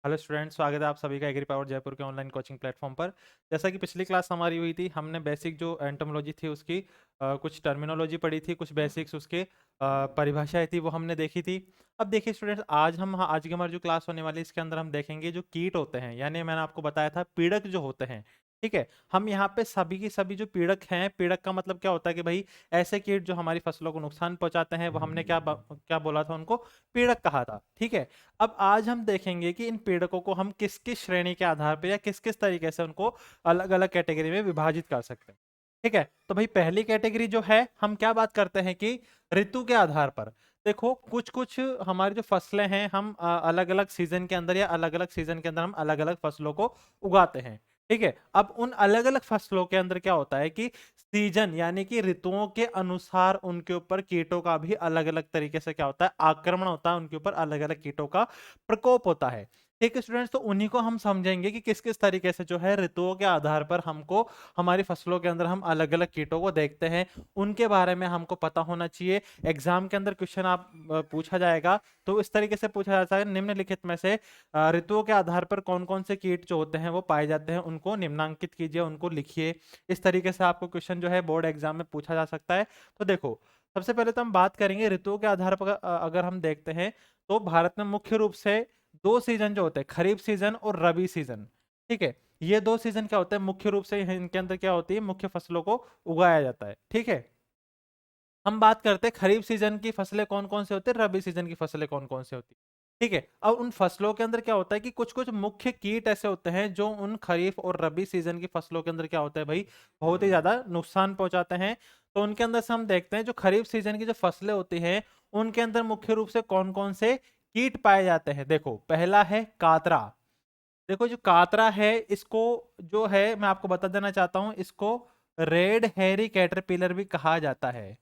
Hello students, स्वागत है आप सभी का एग्री पावर जयपुर के ऑनलाइन कोचिंग प्लेटफॉर्म पर। जैसा कि पिछली क्लास हमारी हुई थी, हमने बेसिक जो एंटोमोलॉजी थी उसकी कुछ टर्मिनोलॉजी पढ़ी थी, कुछ बेसिक्स उसके परिभाषाएं थी वो हमने देखी थी। अब देखिए स्टूडेंट्स, आज की हमारी जो क्लास होने वाली है इसके अंदर हम देखेंगे जो कीट होते हैं, यानी मैंने आपको बताया था पीड़क जो होते हैं। ठीक है, हम यहाँ पे सभी की सभी जो पीड़क हैं, पीड़क का मतलब क्या होता है कि भाई ऐसे कीट जो हमारी फसलों को नुकसान पहुंचाते हैं वो हमने क्या बोला था, उनको पीड़क कहा था। ठीक है, अब आज हम देखेंगे कि इन पीड़कों को हम किस किस श्रेणी के आधार पर या किस किस तरीके से उनको अलग अलग कैटेगरी में विभाजित कर सकते हैं। ठीक है, तो भाई पहली कैटेगरी जो है, हम क्या बात करते हैं कि ऋतु के आधार पर। देखो, कुछ कुछ हमारी जो फसलें हैं, हम अलग अलग सीजन के अंदर या अलग अलग सीजन के अंदर हम अलग अलग फसलों को उगाते हैं। ठीक है, अब उन अलग अलग फसलों के अंदर क्या होता है कि सीजन यानी कि ऋतुओं के अनुसार उनके ऊपर कीटों का भी अलग अलग तरीके से क्या होता है, आक्रमण होता है, उनके ऊपर अलग अलग कीटों का प्रकोप होता है। ठीक है स्टूडेंट्स, तो उन्हीं को हम समझेंगे कि किस किस तरीके से जो है ऋतुओं के आधार पर हमको हमारी फसलों के अंदर हम अलग अलग कीटों को देखते हैं, उनके बारे में हमको पता होना चाहिए। एग्जाम के अंदर क्वेश्चन आप पूछा जाएगा तो इस तरीके से पूछा जाता है, निम्नलिखित में से ऋतुओं के आधार पर कौन कौन से कीट जो होते हैं वो पाए जाते हैं, उनको निम्नांकित कीजिए, उनको लिखिए। इस तरीके से आपको क्वेश्चन जो है बोर्ड एग्जाम में पूछा जा सकता है। तो देखो, सबसे पहले तो हम बात करेंगे ऋतुओं के आधार पर। अगर हम देखते हैं तो भारत में मुख्य रूप से दो सीजन जो होते हैं, खरीफ सीजन और रबी सीजन। ठीक है, ये दो सीजन क्या होते हैं मुख्य रूप से, इनके अंदर क्या होती है, मुख्य फसलों को उगाया जाता है। ठीक है, हम बात करते हैं खरीफ सीजन की फसलें कौन कौन से होते हैं, रबी सीजन की फसलें कौन कौन से होती है। ठीक है, अब उन फसलों के अंदर क्या होता है कि कुछ कुछ मुख्य कीट ऐसे होते हैं जो उन खरीफ और रबी सीजन की फसलों के अंदर क्या होता है भाई, बहुत ही ज्यादा नुकसान पहुंचाते हैं। तो उनके अंदर से हम देखते हैं जो खरीफ सीजन की जो फसलें होती हैं उनके अंदर मुख्य रूप से कौन कौन से कीट पाए जाते हैं। देखो, पहला है कातरा। देखो, जो कातरा है इसको जो है मैं आपको बता देना चाहता हूं, इसको रेड हेरी कैटरपिलर भी कहा जाता है।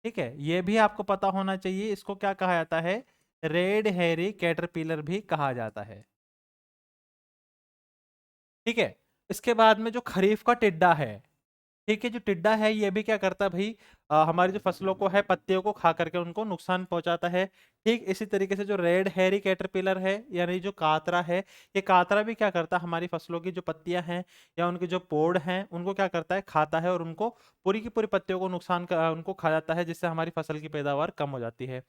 ठीक है, ये भी आपको पता होना चाहिए, इसको क्या कहा जाता है, रेड हेरी कैटरपिलर भी कहा जाता है। ठीक है, इसके बाद में जो खरीफ का टिड्डा है, ठीक है, जो टिड्डा है ये भी क्या करता है भाई, हमारी जो फसलों को है पत्तियों को खा करके उनको नुकसान पहुंचाता है। ठीक इसी तरीके से जो रेड हेरी कैटरपिलर है यानी जो कातरा है, ये कातरा भी क्या करता है, हमारी फसलों की जो पत्तियां हैं या उनके जो पोड़ हैं उनको क्या करता है, खाता है और उनको पूरी की पूरी पत्तियों को उनको खा जाता है, जिससे हमारी फसल की पैदावार कम हो जाती है।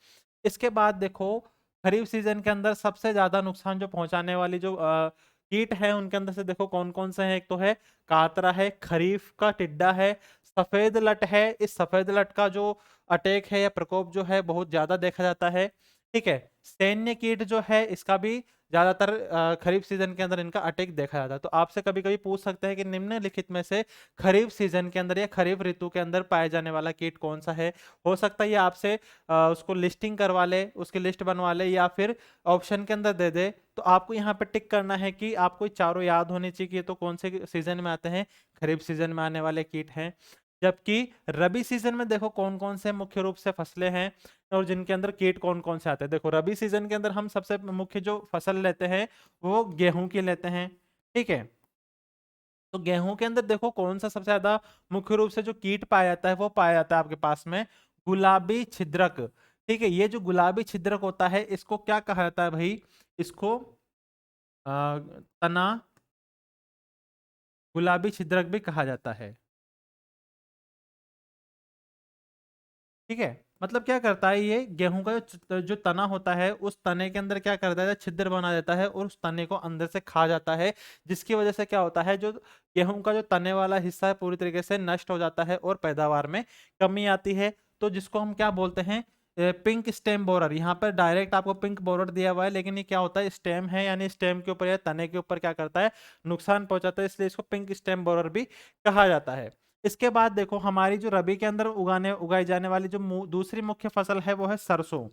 इसके बाद देखो, खरीफ सीजन के अंदर सबसे ज्यादा नुकसान जो पहुंचाने वाली जो कीट है उनके अंदर से देखो कौन कौन से हैं। एक तो है कातरा है, खरीफ का टिड्डा है, सफेद लट है। इस सफेद लट का जो अटैक है या प्रकोप जो है बहुत ज्यादा देखा जाता है। ठीक है, सैन्य कीट जो है इसका भी ज्यादातर खरीफ सीजन के अंदर इनका अटैक देखा जाता है। तो आपसे कभी कभी पूछ सकते हैं कि निम्नलिखित में से खरीफ सीजन के अंदर या खरीफ ऋतु के अंदर पाए जाने वाला कीट कौन सा है। हो सकता है ये आपसे उसको लिस्टिंग करवा ले, उसकी लिस्ट बनवा ले, या फिर ऑप्शन के अंदर दे दे। तो आपको यहाँ पे टिक करना है कि आपको चारों याद होने चाहिए कि ये तो कौन से सीजन में आते हैं, खरीफ सीजन में आने वाले कीट हैं। जबकि रबी सीजन में देखो कौन कौन से मुख्य रूप से फसलें हैं और जिनके अंदर कीट कौन कौन से आते हैं। देखो, रबी सीजन के अंदर हम सबसे मुख्य जो फसल लेते हैं वो गेहूं की लेते हैं। ठीक है, तो गेहूं के अंदर देखो कौन सा सबसे ज्यादा मुख्य रूप से जो कीट पाया जाता है वो पाया जाता है आपके पास में, गुलाबी छिद्रक। ठीक है, ये जो गुलाबी छिद्रक होता है इसको क्या कहा जाता है भाई, इसको तना गुलाबी छिद्रक भी कहा जाता है। ठीक है, मतलब क्या करता है, ये गेहूं का जो तना होता है उस तने के अंदर क्या करता है, छिद्र बना देता है और उस तने को अंदर से खा जाता है, जिसकी वजह से क्या होता है, जो गेहूं का जो तने वाला हिस्सा है पूरी तरीके से नष्ट हो जाता है और पैदावार में कमी आती है। तो जिसको हम क्या बोलते हैं, पिंक स्टेम बोरर। यहाँ पर डायरेक्ट आपको पिंक बोरर दिया हुआ है, लेकिन ये क्या होता है, स्टेम है, यानी स्टेम के ऊपर या तने के ऊपर क्या करता है, नुकसान पहुंचाता है, इसलिए इसको पिंक स्टेम बोरर भी कहा जाता है। इसके बाद देखो, हमारी जो रबी के अंदर उगाई जाने वाली जो दूसरी मुख्य फसल है वो है सरसों।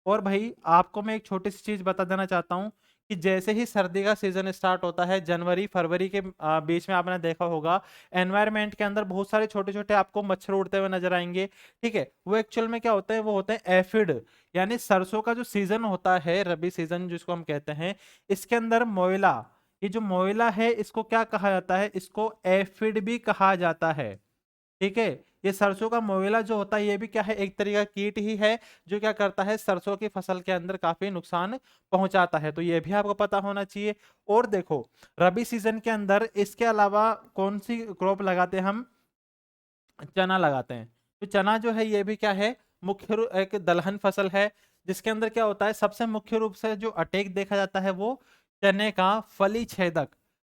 और भाई आपको मैं एक छोटी सी चीज बता देना चाहता हूँ कि जैसे ही सर्दी का सीजन स्टार्ट होता है, जनवरी फरवरी के बीच में आपने देखा होगा एनवायरमेंट के अंदर बहुत सारे छोटे छोटे आपको मच्छर उड़ते हुए नजर आएंगे। ठीक है, वो एक्चुअल में क्या होता है, वो होते हैं एफिड। यानी सरसों का जो सीजन होता है, रबी सीजन जिसको हम कहते हैं, इसके अंदर मोयला, ये जो मोयला है इसको क्या कहा जाता है, इसको एफिड भी कहा जाता है। ठीक है, ये सरसों का मोइला जो होता है ये भी क्या है, एक तरीका का कीट ही है जो क्या करता है, सरसों की फसल के अंदर काफी नुकसान पहुंचाता है, तो ये भी आपको पता होना चाहिए। और देखो रबी सीजन के अंदर इसके अलावा कौन सी क्रॉप लगाते हैं हम, चना लगाते हैं। तो चना जो है ये भी क्या है, एक दलहन फसल है, जिसके अंदर क्या होता है, सबसे मुख्य रूप से जो अटैक देखा जाता है वो चने का फली छेदक।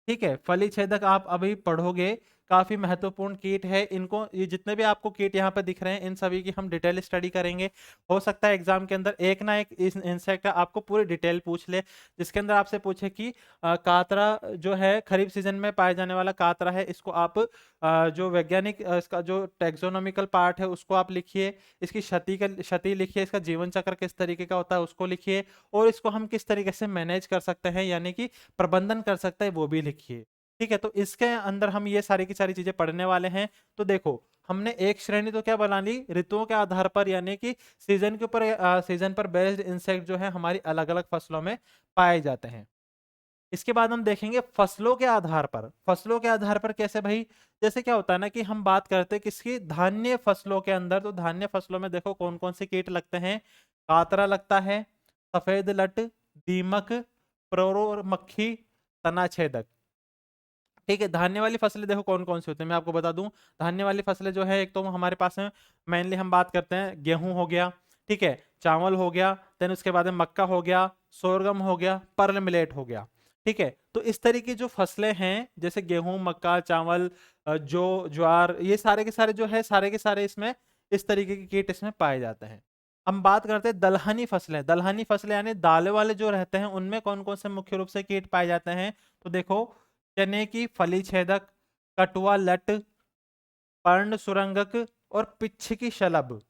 ठीक है, फली छेदक आप अभी पढ़ोगे, काफी महत्वपूर्ण कीट है। इनको, ये जितने भी आपको कीट यहाँ पे दिख रहे हैं इन सभी की हम डिटेल स्टडी करेंगे। हो सकता है एग्जाम के अंदर एक ना एक इस इंसेक्ट का आपको पूरी डिटेल पूछ ले, जिसके अंदर आपसे पूछे कि कातरा जो है खरीफ सीजन में पाए जाने वाला कातरा है, इसको आप जो वैज्ञानिक इसका जो टेक्सोनॉमिकल पार्ट है उसको आप लिखिए, इसकी क्षति लिखिए, इसका जीवन चक्र किस तरीके का होता है उसको लिखिए, और इसको हम किस तरीके से मैनेज कर सकते हैं यानी कि प्रबंधन कर सकते हैं वो भी लिखिए। ठीक है, तो इसके अंदर हम ये सारी की सारी चीजें पढ़ने वाले हैं। तो देखो हमने एक श्रेणी तो क्या बना ली, ऋतुओं के आधार पर यानी कि सीजन के ऊपर, सीजन पर बेस्ड इंसेक्ट जो है हमारी अलग अलग फसलों में पाए जाते हैं। इसके बाद हम देखेंगे फसलों के आधार पर। फसलों के आधार पर कैसे भाई, जैसे क्या होता है ना कि हम बात करते हैं किसकी, धान्य फसलों के अंदर, तो धान्य फसलों में देखो कौन कौन से कीट लगते हैं, कातरा लगता है, सफेद लट, दीमक, परोर मक्खी, तना छेदक। ठीक है, धान्य वाली फसलें देखो कौन कौन सी होती है, मैं आपको बता दूं। धान्य वाली फसलें जो है एक तो हमारे पास में मेनली हम बात करते हैं गेहूं हो गया, ठीक है, चावल हो गया, देन उसके बाद में मक्का हो गया, सोरगम हो गया, पर्ल मिलेट हो गया। ठीक है, तो इस तरह की जो फसलें हैं जैसे गेहूं, मक्का, चावल, जो ज्वार, ये सारे के सारे जो है, सारे के सारे इसमें इस तरीके के कीट इसमें पाए जाते हैं। हम बात करते हैं दलहनी फसलें। दलहनी फसलें यानी दालें वाले जो रहते हैं उनमें कौन कौन से मुख्य रूप से कीट पाए जाते हैं, तो देखो चने की फली छेदक, कटुआ लट, पर्ण सुरंगक और पिच्छ की शलभ।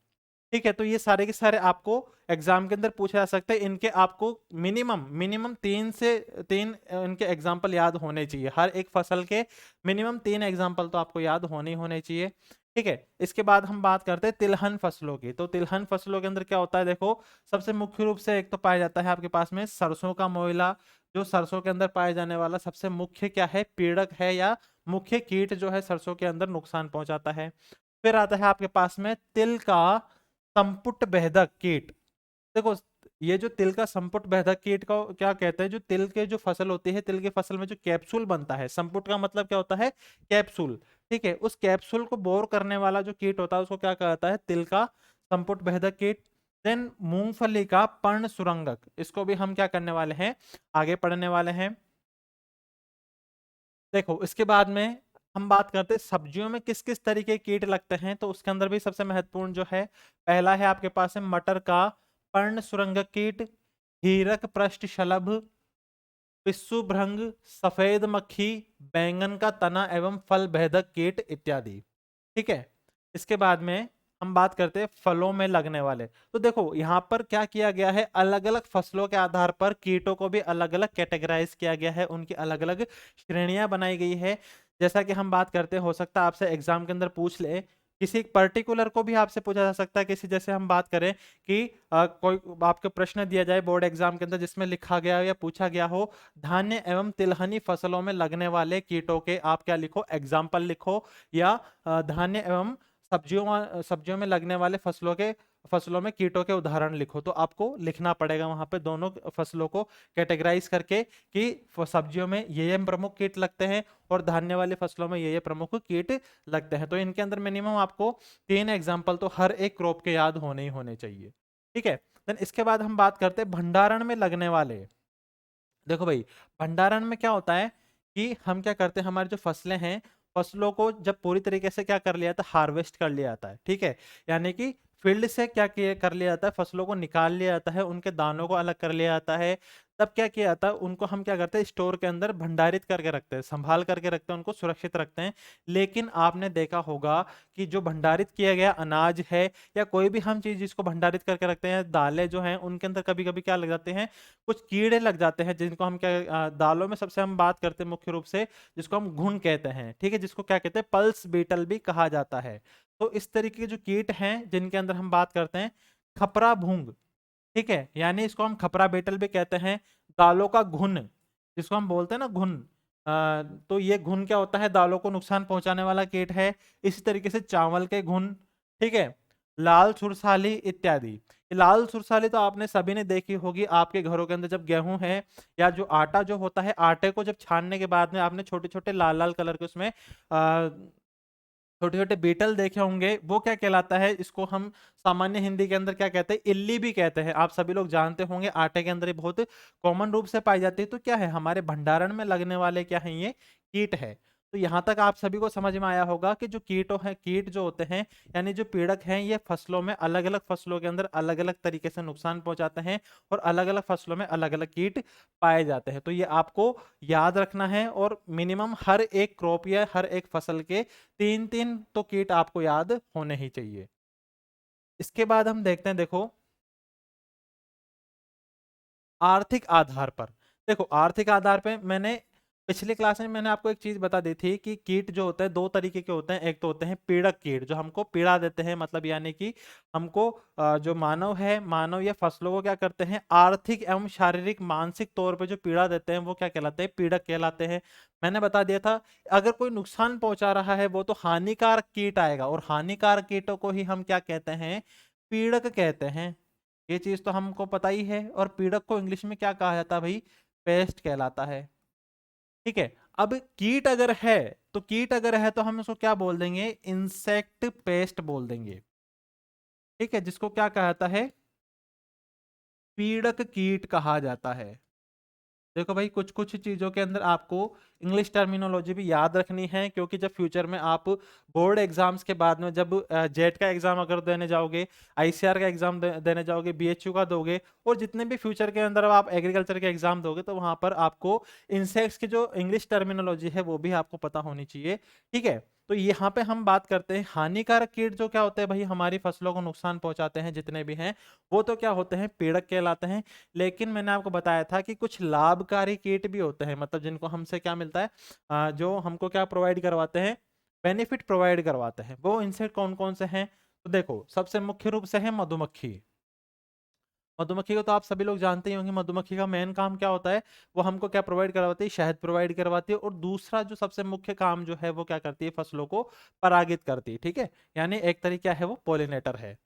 ठीक है, तो ये सारे के सारे आपको एग्जाम के अंदर पूछे जा सकते हैं। इनके आपको मिनिमम मिनिमम 3 इनके एग्जाम्पल याद होने चाहिए, हर एक फसल के मिनिमम 3 एग्जाम्पल तो आपको याद होने ही होने चाहिए। ठीक है, इसके बाद हम बात करते हैं तिलहन फसलों की। तो तिलहन फसलों के अंदर क्या होता है, देखो सबसे मुख्य रूप से एक तो पाया जाता है आपके पास में सरसों का मोइला, जो सरसों के अंदर पाए जाने वाला सबसे मुख्य क्या है, पीड़क है या मुख्य कीट जो है सरसों के अंदर नुकसान पहुंचाता है। फिर आता है आपके पास में तिल का संपुट भेदक कीट। देखो ये जो तिल का संपुट भेदक कीट को क्या कहते हैं, जो तिल के जो फसल होती है, तिल के फसल में जो कैप्सूल बनता है, संपुट का मतलब क्या होता है, कैप्सूल। ठीक है, उस कैप्सूल को बोर करने वाला जो कीट होता है उसको क्या कहता है, तिल का संपुट भेदक कीट। देन मूंगफली का पर्ण सुरंगक, इसको भी हम क्या करने वाले हैं, आगे पढ़ने वाले हैं। देखो इसके बाद में हम बात करते हैं सब्जियों में किस किस तरीके के कीट लगते हैं, तो उसके अंदर भी सबसे महत्वपूर्ण जो है, पहला है आपके पास है मटर का पर्ण सुरंगक कीट, हीरक पृष्ठ शलभ, पिस्सू भृंग, सफेद मक्खी, बैंगन का तना एवं फल भेदक कीट इत्यादि। ठीक है, इसके बाद में हम बात करते हैं फलों में लगने वाले। तो देखो यहाँ पर क्या किया गया है, अलग अलग फसलों के आधार पर कीटों को भी अलग अलग कैटेगराइज किया गया है, उनकी अलग अलग श्रेणियां बनाई गई है। जैसा कि हम बात करते हैं, हो सकता है आपसे एग्जाम के अंदर पूछ ले, किसी एक पर्टिकुलर को भी आपसे पूछा जा सकता है, किसी जैसे हम बात करें कि कोई आपके प्रश्न दिया जाए बोर्ड एग्जाम के अंदर जिसमें लिखा गया हो या पूछा गया हो, धान्य एवं तिलहनी फसलों में लगने वाले कीटों के आप क्या लिखो, एग्जाम्पल लिखो, या धान्य एवं सब्जियों में लगने वाले फसलों में कीटों के उदाहरण लिखो। तो आपको लिखना पड़ेगा वहां पे दोनों फसलों को कैटेगराइज करके कि सब्जियों में ये प्रमुख कीट लगते हैं और धान्य वाली फसलों में ये प्रमुख कीट लगते हैं। तो इनके अंदर मिनिमम आपको 3 एग्जाम्पल तो हर एक क्रॉप के याद होने ही होने चाहिए। ठीक है, देन इसके बाद हम बात करते हैं भंडारण में लगने वाले। देखो भाई, भंडारण में क्या होता है कि हम क्या करते हैं, हमारी जो फसलें हैं, फसलों को जब पूरी तरीके से क्या कर लिया जाता है, हार्वेस्ट कर लिया जाता है। ठीक है, यानी कि फील्ड से क्या किया कर लिया जाता है, फसलों को निकाल लिया जाता है, उनके दानों को अलग कर लिया जाता है। तब क्या किया जाता है, उनको हम क्या करते हैं, स्टोर के अंदर भंडारित करके रखते हैं, संभाल करके रखते हैं, उनको सुरक्षित रखते हैं। लेकिन आपने देखा होगा कि जो भंडारित किया गया अनाज है या कोई भी हम चीज जिसको भंडारित करके रखते हैं, दालें जो हैं उनके अंदर कभी कभी क्या लग जाते हैं, कुछ कीड़े लग जाते हैं, जिनको हम क्या दालों में सबसे हम बात करते हैं मुख्य रूप से जिसको हम घुन कहते हैं। ठीक है, जिसको क्या कहते हैं, पल्स बीटल भी कहा जाता है। तो इस तरीके के जो कीट हैं जिनके अंदर हम बात करते हैं, खपरा भूंग, ठीक है, यानी इसको हम खपरा बेटल भी कहते हैं, दालों का घुन जिसको हम बोलते हैं ना, घुन, तो ये घुन क्या होता है, दालों को नुकसान पहुंचाने वाला कीट है। इसी तरीके से चावल के घुन, ठीक है, लाल सुरसाली इत्यादि। लाल सुरसाली तो आपने सभी ने देखी होगी आपके घरों के अंदर, जब गेहूं है या जो आटा जो होता है, आटे को जब छानने के बाद में आपने छोटे छोटे लाल लाल कलर के उसमें छोटे छोटे बीटल देखे होंगे, वो क्या कहलाता है, इसको हम सामान्य हिंदी के अंदर क्या कहते हैं, इल्ली भी कहते हैं। आप सभी लोग जानते होंगे, आटे के अंदर ये बहुत कॉमन रूप से पाई जाती है। तो क्या है, हमारे भंडारण में लगने वाले क्या है, ये कीट है। तो यहां तक आप सभी को समझ में आया होगा कि जो कीटों है, कीट जो होते हैं यानी जो पीड़क हैं, ये फसलों में अलग अलग फसलों के अंदर अलग अलग तरीके से नुकसान पहुंचाते हैं और अलग अलग फसलों में अलग अलग कीट पाए जाते हैं। तो ये आपको याद रखना है, और मिनिमम हर एक क्रॉप या हर एक फसल के तीन तीन तो कीट आपको याद होने ही चाहिए। इसके बाद हम देखते हैं, देखो आर्थिक आधार पर। देखो आर्थिक आधार पे मैंने पिछली क्लास में मैंने आपको एक चीज बता दी थी कि कीट जो होते हैं दो तरीके के होते हैं। एक तो होते हैं पीड़क कीट, जो हमको पीड़ा देते हैं, मतलब यानी कि हमको जो मानव है, मानव या फसलों को क्या करते हैं, आर्थिक एवं शारीरिक मानसिक तौर पे जो पीड़ा देते हैं, वो क्या कहलाते हैं, पीड़क कहलाते हैं। मैंने बता दिया था अगर कोई नुकसान पहुंचा रहा है वो तो हानिकारक कीट आएगा, और हानिकारक कीटों को ही हम क्या कहते हैं, पीड़क कहते हैं। ये चीज तो हमको पता ही है। और पीड़क को इंग्लिश में क्या कहा जाता है भाई, पेस्ट कहलाता है। ठीक है, अब कीट अगर है, तो कीट अगर है तो हम उसको क्या बोल देंगे, इंसेक्ट पेस्ट बोल देंगे। ठीक है, जिसको क्या कहा जाता है, पीड़क कीट कहा जाता है। देखो भाई, कुछ कुछ चीजों के अंदर आपको इंग्लिश टर्मिनोलॉजी भी याद रखनी है, क्योंकि जब फ्यूचर में आप बोर्ड एग्जाम्स के बाद में जब जेट का एग्जाम अगर देने जाओगे, आईसीआर का एग्जाम देने जाओगे, बीएचयू का दोगे, और जितने भी फ्यूचर के अंदर आप एग्रीकल्चर के एग्जाम दोगे, तो वहां पर आपको इंसेक्ट्स की जो इंग्लिश टर्मिनोलॉजी है वो भी आपको पता होनी चाहिए। ठीक है, तो यहाँ पे हम बात करते हैं हानिकारक कीट जो क्या होते हैं भाई, हमारी फसलों को नुकसान पहुंचाते हैं जितने भी हैं, वो तो क्या होते हैं, पीड़क कहलाते हैं। लेकिन मैंने आपको बताया था कि कुछ लाभकारी कीट भी होते हैं, मतलब जिनको हमसे क्या मिलता है, जो हमको क्या प्रोवाइड करवाते हैं, बेनिफिट प्रोवाइड करवाते हैं। वो इंसेक्ट कौन कौन से हैं, तो देखो सबसे मुख्य रूप से है मधुमक्खी। मधुमक्खी को तो आप सभी लोग जानते ही होंगे, मधुमक्खी का मेन काम क्या होता है, वो हमको क्या प्रोवाइड करवाती है, शहद प्रोवाइड करवाती है। और दूसरा जो सबसे मुख्य काम जो है वो क्या करती है, फसलों को परागित करती है। ठीक है, यानी एक तरीका है वो पोलिनेटर है।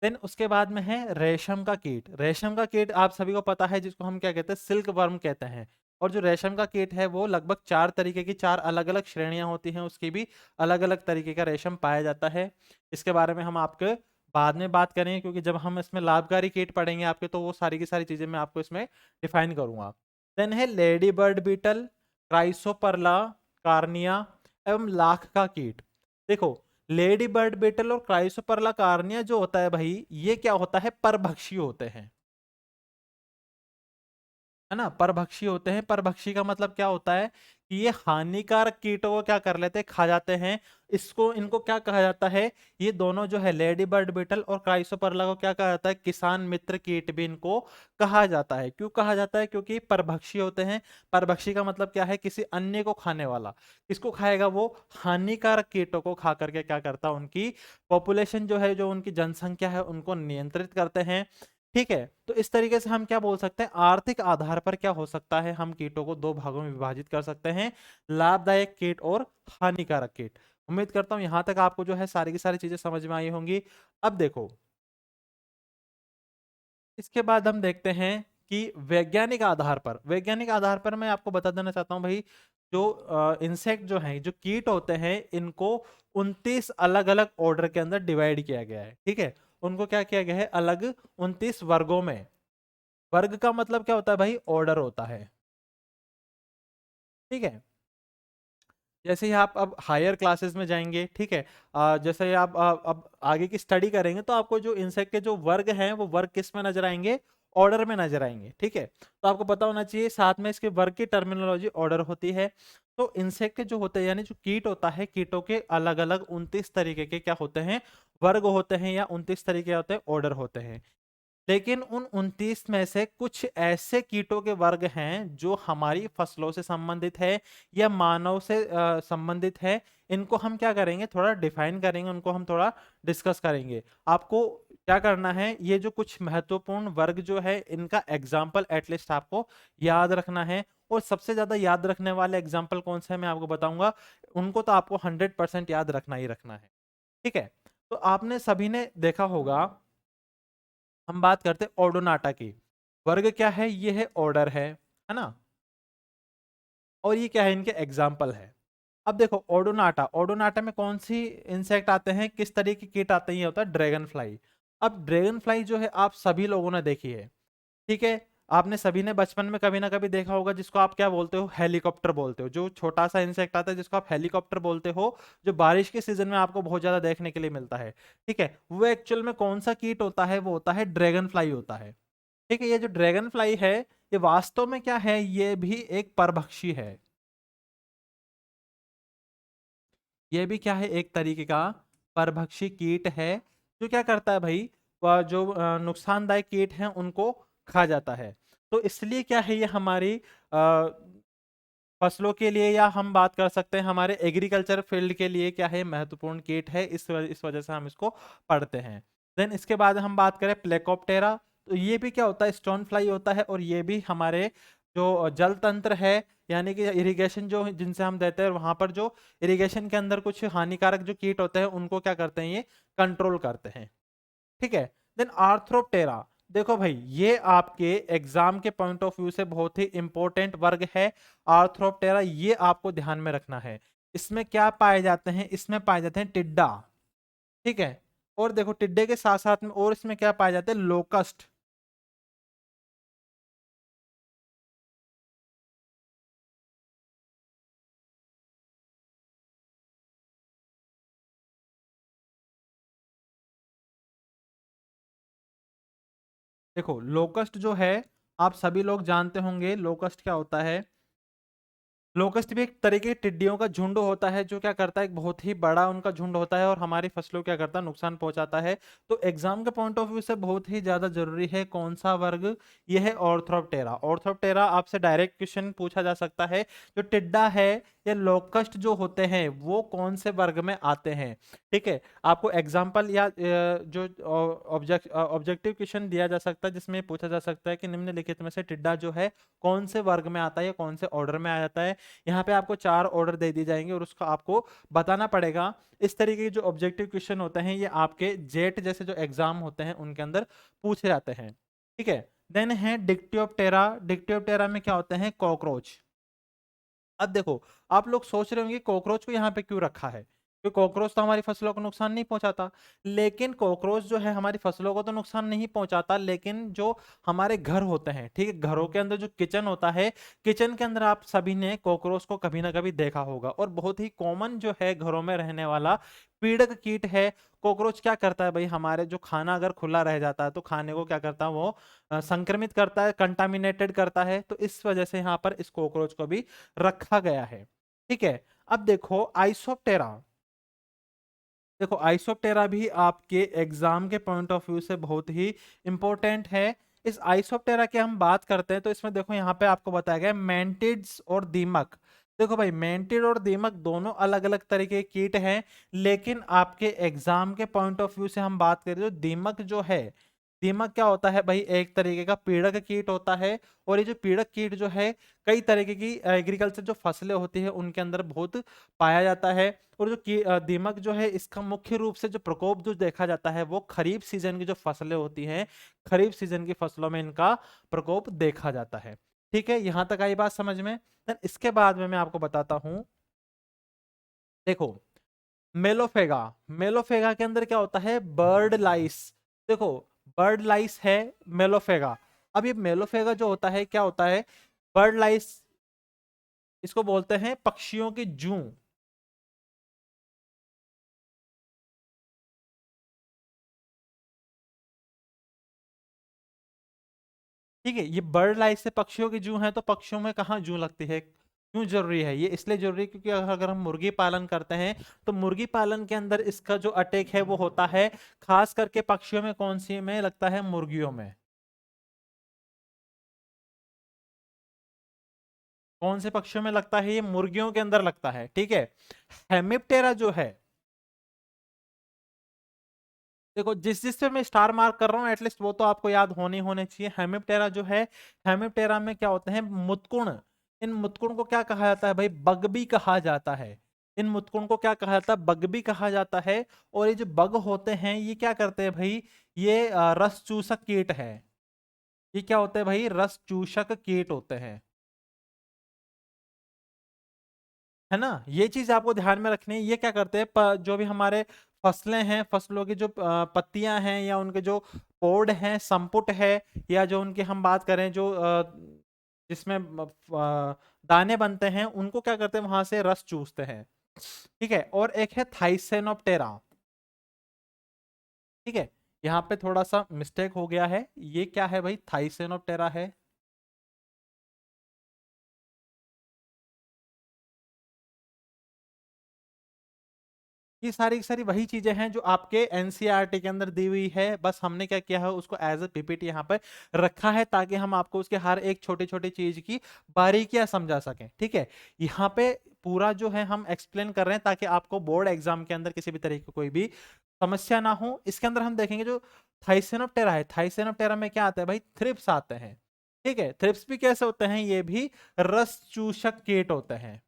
देन उसके बाद में है रेशम का कीट। रेशम का कीट आप सभी को पता है, जिसको हम क्या कहते हैं, सिल्क वर्म कहते हैं। और जो रेशम का कीट है वो लगभग चार तरीके की, चार अलग अलग श्रेणियां होती हैं उसकी भी, अलग अलग तरीके का रेशम पाया जाता है। इसके बारे में हम आपके बाद में बात करेंगे, क्योंकि जब हम इसमें लाभकारी कीट पढ़ेंगे आपके, तो वो सारी की सारी चीजें मैं आपको इसमें डिफाइन करूंगा। देन है ladybird beetle, Chrysoperla, carnea एवं लाख का कीट। देखो लेडी बर्ड बीटल और क्राइसोपरला कार्निया जो होता है भाई, ये क्या होता है, परभक्षी होते हैं, है ना, परभक्षी होते हैं। परभक्षी का मतलब क्या होता है कि ये हानिकारक कीटों को क्या कर लेते हैं, खा जाते हैं। इसको इनको क्या कहा जाता है, ये दोनों जो है लेडी बर्ड बीटल और क्राइसोपरला को क्या कहा जाता है, किसान मित्र कीट भी इनको कहा जाता है। क्यों कहा जाता है, क्योंकि ये परभक्षी होते हैं। परभक्षी का मतलब क्या है, किसी अन्य को खाने वाला। किसको खाएगा, वो हानिकारक कीटों को खा करके क्या करता है, उनकी पॉपुलेशन जो है, जो उनकी जनसंख्या है, उनको नियंत्रित करते हैं। ठीक है, तो इस तरीके से हम क्या बोल सकते हैं, आर्थिक आधार पर क्या हो सकता है, हम कीटों को दो भागों में विभाजित कर सकते हैं, लाभदायक कीट और हानिकारक कीट। उम्मीद करता हूं यहां तक आपको जो है सारी की सारी चीजें समझ में आई होंगी। अब देखो, इसके बाद हम देखते हैं कि वैज्ञानिक आधार पर मैं आपको बता देना चाहता हूं भाई, जो इंसेक्ट जो हैं, जो कीट होते हैं, इनको 29 अलग अलग ऑर्डर के अंदर डिवाइड किया गया है। ठीक है, उनको क्या किया गया है, अलग 29 वर्गों में। वर्ग का मतलब क्या होता है भाई, ऑर्डर होता है। ठीक है, जैसे ही आप अब हायर क्लासेस में जाएंगे, ठीक है, जैसे ही आप अब आगे की स्टडी करेंगे, तो आपको जो इंसेक्ट के जो वर्ग हैं वो वर्ग किस में नजर आएंगे, ऑर्डर में नजर आएंगे। ठीक है, तो आपको पता होना चाहिए साथ में इसके वर्ग की टर्मिनोलॉजी ऑर्डर होती है। तो इंसेक्ट जो होते हैं, यानी जो कीट होता है, कीटों के अलग अलग 29 तरीके के क्या होते हैं, वर्ग होते हैं, या 29 तरीके होते हैं, ऑर्डर होते हैं। लेकिन उन 29 में से कुछ ऐसे कीटों के वर्ग हैं जो हमारी फसलों से संबंधित है या मानव से संबंधित है। इनको हम क्या करेंगे, थोड़ा डिफाइन करेंगे, उनको हम थोड़ा डिस्कस करेंगे। आपको क्या करना है, ये जो कुछ महत्वपूर्ण वर्ग जो है, इनका एग्जाम्पल एटलीस्ट आपको याद रखना है। और सबसे ज्यादा याद रखने वाले एग्जाम्पल कौन से है मैं आपको बताऊंगा। उनको तो आपको 100% याद रखना ही रखना है। ठीक है, तो आपने सभी ने देखा होगा, हम बात करते हैं ऑर्डोनाटा की। वर्ग क्या है, ये है ऑर्डर है ना, और ये क्या है, इनके एग्जाम्पल है। अब देखो ऑर्डोनाटा, ऑर्डोनाटा में कौन सी इंसेक्ट आते हैं, किस तरह की कीट आते हैं, ये होता है ड्रैगन फ्लाई। अब ड्रैगन फ्लाई जो है आप सभी लोगों ने देखी है, ठीक है। आपने सभी ने बचपन में कभी ना कभी देखा होगा, जिसको आप क्या बोलते हो, हेलीकॉप्टर बोलते हो, जो छोटा सा इंसेक्ट आता है जिसको आप हेलीकॉप्टर बोलते हो, जो बारिश के सीजन में आपको बहुत ज्यादा देखने के लिए मिलता है। ठीक है, वो एक्चुअल में कौन सा कीट होता है, वो होता है ड्रैगन फ्लाई होता है। ठीक है, ये जो ड्रैगन फ्लाई है, ये वास्तव में क्या है, ये भी एक परभक्षी है। ये भी क्या है, एक तरीके का परभक्षी कीट है, जो क्या करता है भाई, जो नुकसानदायक कीट हैं उनको खा जाता है। तो इसलिए क्या है, ये हमारी फसलों के लिए, या हम बात कर सकते हैं हमारे एग्रीकल्चर फील्ड के लिए क्या है, महत्वपूर्ण कीट है, इस वजह से हम इसको पढ़ते हैं। देन इसके बाद हम बात करें प्लेकोप्टेरा, तो ये भी क्या होता है, स्टोन फ्लाई होता है, और ये भी हमारे जो जल तंत्र है, यानी कि इरिगेशन जो जिनसे हम देते हैं, वहां पर जो इरिगेशन के अंदर कुछ हानिकारक जो कीट होते हैं उनको क्या करते हैं, ये कंट्रोल करते हैं। ठीक है, देन आर्थ्रोप्टेरा, देखो भाई ये आपके एग्जाम के पॉइंट ऑफ व्यू से बहुत ही इंपॉर्टेंट वर्ग है। आर्थ्रोप्टेरा ये आपको ध्यान में रखना है। इसमें क्या पाए जाते हैं, इसमें पाए जाते हैं टिड्डा। ठीक है, और देखो टिड्डे के साथ साथ में और इसमें क्या पाए जाते हैं, लोकस्ट। देखो लोकस्ट जो है, आप सभी लोग जानते होंगे लोकस्ट क्या होता है। लोकस्ट भी एक तरीके की टिड्डियों का झुंड होता है, जो क्या करता है, एक बहुत ही बड़ा उनका झुंड होता है, और हमारी फसलों क्या करता है, नुकसान पहुंचाता है। तो एग्जाम के पॉइंट ऑफ व्यू से बहुत ही ज्यादा जरूरी है कौन सा वर्ग, यह है ऑर्थोप्टेरा। ऑर्थोप्टेरा आपसे डायरेक्ट क्वेश्चन पूछा जा सकता है, जो टिड्डा है या लोकस्ट जो होते हैं वो कौन से वर्ग में आते हैं। ठीक है, आपको एग्जाम्पल या जो ऑब्जेक्टिव क्वेश्चन दिया जा सकता है, जिसमें पूछा जा सकता है कि निम्नलिखित में से टिड्डा जो है कौन से वर्ग में आता है या कौन से ऑर्डर में आ जाता है। यहाँ पे आपको 4 ऑर्डर दे दिए जाएंगे और उसका आपको बताना पड़ेगा। इस तरीके के जो ऑब्जेक्टिव क्वेश्चन होते हैं, ये आपके जेट जैसे जो एग्जाम होते हैं उनके अंदर पूछे जाते हैं। ठीक है, देन है डिक्टियोप्टेरा। डिक्टियोप्टेरा में क्या होते हैं, कॉकरोच। अब देखो, आप लोग सोच रहे होंगे कॉकरोच को यहाँ पे क्यों रखा है, क्योंकि कॉकरोच तो हमारी फसलों को नुकसान नहीं पहुंचाता। लेकिन कॉकरोच जो है हमारी फसलों को तो नुकसान नहीं पहुंचाता, लेकिन जो हमारे घर होते हैं, ठीक है, घरों के अंदर जो किचन होता है, किचन के अंदर आप सभी ने कॉकरोच को कभी ना कभी देखा होगा, और बहुत ही कॉमन जो है घरों में रहने वाला पीड़क कीट है। कॉकरोच क्या करता है भाई, हमारे जो खाना अगर खुला रह जाता है तो खाने को क्या करता है, वो संक्रमित करता है, कंटामिनेटेड करता है। तो इस वजह से यहाँ पर इस कॉकरोच को भी रखा गया है। ठीक है, अब देखो आइसोप्टेरा। देखो आइसोप्टेरा भी आपके एग्जाम के पॉइंट ऑफ व्यू से बहुत ही इंपॉर्टेंट है। इस आइसोप्टेरा की हम बात करते हैं तो इसमें देखो यहाँ पे आपको बताया गया मेंटिड्स और दीमक। देखो भाई मेंटिड और दीमक दोनों अलग अलग तरीके के कीट हैं, लेकिन आपके एग्जाम के पॉइंट ऑफ व्यू से हम बात करें तो दीमक जो है, दीमक क्या होता है भाई, एक तरीके का पीड़क कीट होता है। और ये जो पीड़क कीट जो है, कई तरीके की एग्रीकल्चर जो फसलें होती है उनके अंदर बहुत पाया जाता है। और जो दीमक जो है, इसका मुख्य रूप से जो प्रकोप जो देखा जाता है वो खरीफ सीजन की जो फसलें होती हैं, खरीफ सीजन की फसलों में इनका प्रकोप देखा जाता है। ठीक है, यहां तक आई बात समझ में। Then इसके बाद में मैं आपको बताता हूं, देखो मेलोफेगा। मेलोफेगा के अंदर क्या होता है, बर्ड लाइस। देखो बर्ड लाइस है मेलोफेगा। अब ये मेलोफेगा जो होता है क्या होता है, बर्ड लाइस, इसको बोलते हैं पक्षियों की जूं। ठीक है, ये बर्ड लाइस से पक्षियों की जूं है, तो पक्षियों में कहाँ जूं लगती है, क्यों जरूरी है ये, इसलिए जरूरी है क्योंकि अगर हम मुर्गी पालन करते हैं तो मुर्गी पालन के अंदर इसका जो अटैक है वो होता है, खास करके पक्षियों में, कौन सी में लगता है, मुर्गियों में। कौन से पक्षियों में लगता है, ये मुर्गियों के अंदर लगता है। ठीक है, हेमिप्टेरा जो है, देखो जिस जिस पे मैं स्टार मार्क कर रहा हूँ एटलीस्ट वो तो आपको याद होने होने चाहिए। हेमिप्टेरा जो है, हेमिप्टेरा में क्या होते हैं, मुतकुण। इन मुतकुण को क्या कहा जाता है भाई? बग भी कहा जाता है। इन मुतकुण को क्या कहा जाता है? बग भी कहा जाता है। और ये जो बग होते हैं ये क्या करते हैं भाई? ये रस चूसक कीट है। ये क्या होते हैं भाई? रस चूसक कीट होते हैं, है ना। ये चीज आपको ध्यान में रखनी है। ये क्या करते हैं? जो भी हमारे फसलें हैं, फसलों की जो पत्तियां हैं या उनके जो पोड हैं, संपुट है, या जो उनकी हम बात करें जो जिसमें दाने बनते हैं, उनको क्या करते हैं? वहां से रस चूसते हैं। ठीक है। और एक है थाइसेनोप्टेरा। ठीक है। यहाँ पे थोड़ा सा मिस्टेक हो गया है। ये क्या है भाई? थाइसेनोप्टेरा है। ये सारी की सारी वही चीजें हैं जो आपके एनसीईआरटी के अंदर दी हुई है। बस हमने क्या किया है, उसको एज ए पीपीटी यहाँ पर रखा है ताकि हम आपको उसके हर एक छोटी छोटी चीज की बारीकियां समझा सकें। ठीक है। यहाँ पे पूरा जो है हम एक्सप्लेन कर रहे हैं ताकि आपको बोर्ड एग्जाम के अंदर किसी भी तरह की कोई भी समस्या ना हो। इसके अंदर हम देखेंगे जो थाइसेनोप्टेरा है, थाइसेनोप्टेरा में क्या आता है भाई? थ्रिप्स आते हैं। ठीक है। थ्रिप्स भी कैसे होते हैं? ये भी रस चूसक कीट होते हैं।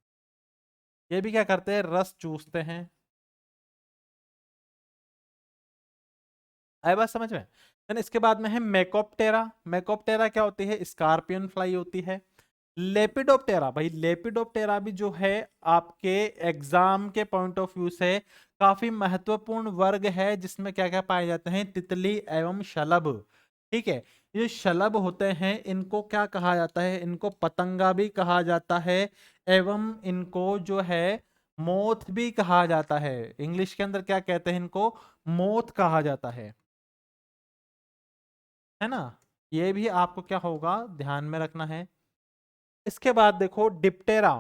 ये भी क्या करते हैं? रस चूसते हैं। आए बात समझ में? देन इसके बाद में है मेकोप्टेरा। मेकोप्टेरा क्या होती है? स्कॉर्पियन फ्लाई होती है। लेपिडोप्टेरा, भाई लेपिडोप्टेरा भी जो है आपके एग्जाम के पॉइंट ऑफ व्यू से काफी महत्वपूर्ण वर्ग है, जिसमें क्या क्या पाए जाते हैं? तितली एवं शलभ। ठीक है। ये शलभ होते हैं, इनको क्या कहा जाता है? इनको पतंगा भी कहा जाता है, एवं इनको जो है मोथ भी कहा जाता है। इंग्लिश के अंदर क्या कहते हैं? इनको मोथ कहा जाता है ना। ये भी आपको क्या होगा? ध्यान में रखना है। इसके बाद देखो डिप्टेरा।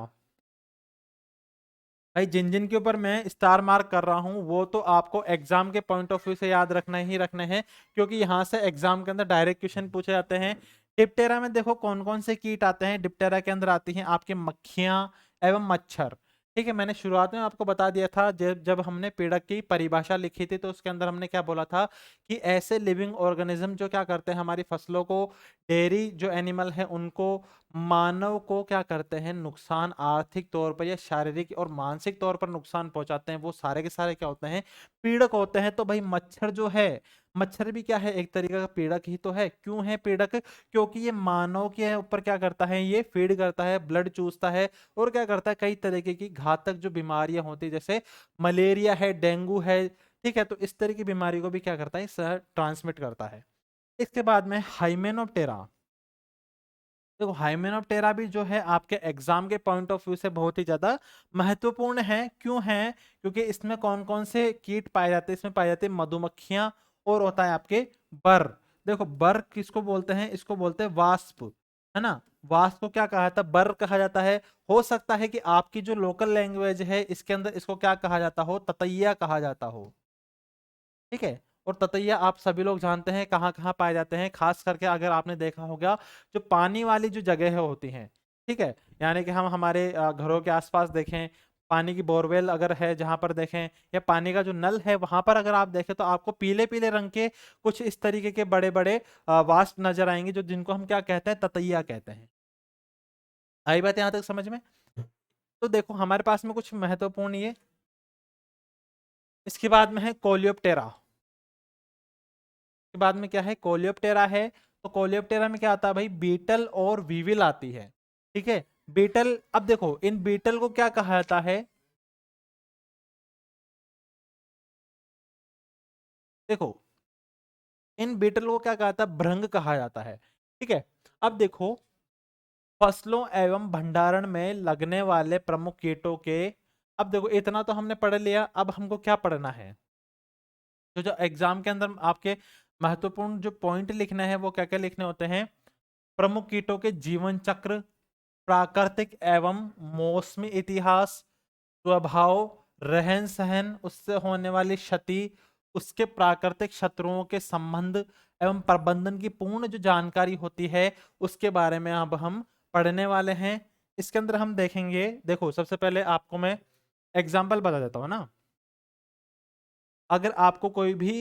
भाई जिन जिन के ऊपर मैं स्टार मार्क कर रहा हूं वो तो आपको एग्जाम के पॉइंट ऑफ व्यू से याद रखना ही रखना है, क्योंकि यहां से एग्जाम के अंदर डायरेक्ट क्वेश्चन पूछे जाते हैं। डिप्टेरा में देखो कौन कौन से कीट आते हैं। डिप्टेरा के अंदर आती हैं आपके मक्खियां एवं मच्छर। ठीक है। मैंने शुरुआत में आपको बता दिया था, जब जब हमने पीड़क की परिभाषा लिखी थी तो उसके अंदर हमने क्या बोला था कि ऐसे लिविंग ऑर्गेनिज्म जो क्या करते हैं? हमारी फसलों को, डेयरी जो एनिमल है उनको, मानव को क्या करते हैं? नुकसान, आर्थिक तौर पर या शारीरिक और मानसिक तौर पर नुकसान पहुंचाते हैं, वो सारे के सारे क्या होते हैं? पीड़क होते हैं। तो भाई मच्छर जो है, मच्छर भी क्या है? एक तरीके का पीड़क ही तो है। क्यों है पीड़क? क्योंकि ये मानव के ऊपर क्या करता है? ये फीड करता है, ब्लड चूसता है, और क्या करता है? कई तरीके की घातक जो बीमारियां होती है, जैसे मलेरिया है, डेंगू है। ठीक है। तो इस तरह की बीमारी को भी क्या करता है? ट्रांसमिट करता है। इसके बाद में हाइमेनोप्टेरा। देखो हाइमेनोप्टेरा भी जो है आपके एग्जाम के पॉइंट ऑफ व्यू से बहुत ही ज्यादा महत्वपूर्ण है। क्यों है? क्योंकि इसमें कौन कौन से कीट पाए जाते हैं? इसमें पाए जाते हैं मधुमक्खियां, और होता है आपके बर। देखो बर किसको बोलते हैं? इसको बोलते हैं वास्प, है ना। वास्प को क्या कहा जाता है? बर कहा जाता है। हो सकता है कि आपकी जो लोकल लैंग्वेज है इसके अंदर इसको क्या कहा जाता हो? ततैया कहा जाता हो। ठीक है। और ततैया आप सभी लोग जानते हैं कहाँ कहाँ पाए जाते हैं, खास करके अगर आपने देखा होगा जो पानी वाली जो जगह होती हैं। ठीक है। यानी कि हम हमारे घरों के आसपास देखें, पानी की बोरवेल अगर है जहां पर देखें, या पानी का जो नल है वहां पर अगर आप देखें, तो आपको पीले पीले रंग के कुछ इस तरीके के बड़े बड़े वास्प नजर आएंगे, जो जिनको हम क्या कहते हैं? ततैया कहते हैं। आई बात यहां तक समझ में? तो देखो हमारे पास में कुछ महत्वपूर्ण ये। इसके बाद में है कोलियोप्टेरा। के बाद में क्या है? कोलियोप्टेरा है। तो कोलियोप्टेरा में क्या आता है भाई? बीटल और वीविल आती है। ठीक है। बीटल, अब देखो इन बीटल को क्या कहा जाता है? देखो इन बीटल को क्या कहा जाता है? भृंग कहा जाता है। ठीक है। अब देखो फसलों एवं भंडारण में लगने वाले प्रमुख कीटों के, अब देखो इतना तो हमने पढ़ लिया, अब हमको क्या पढ़ना है? तो जो एग्जाम के अंदर आपके महत्वपूर्ण जो पॉइंट लिखने हैं वो क्या क्या लिखने होते हैं? प्रमुख कीटों के जीवन चक्र, प्राकृतिक एवं मौसमी इतिहास, स्वभाव, रहन सहन, उससे होने वाली क्षति, उसके प्राकृतिक शत्रुओं के संबंध एवं प्रबंधन की पूर्ण जो जानकारी होती है, उसके बारे में अब हम पढ़ने वाले हैं। इसके अंदर हम देखेंगे, देखो सबसे पहले आपको मैं एग्जाम्पल बता देता हूँ ना। अगर आपको कोई भी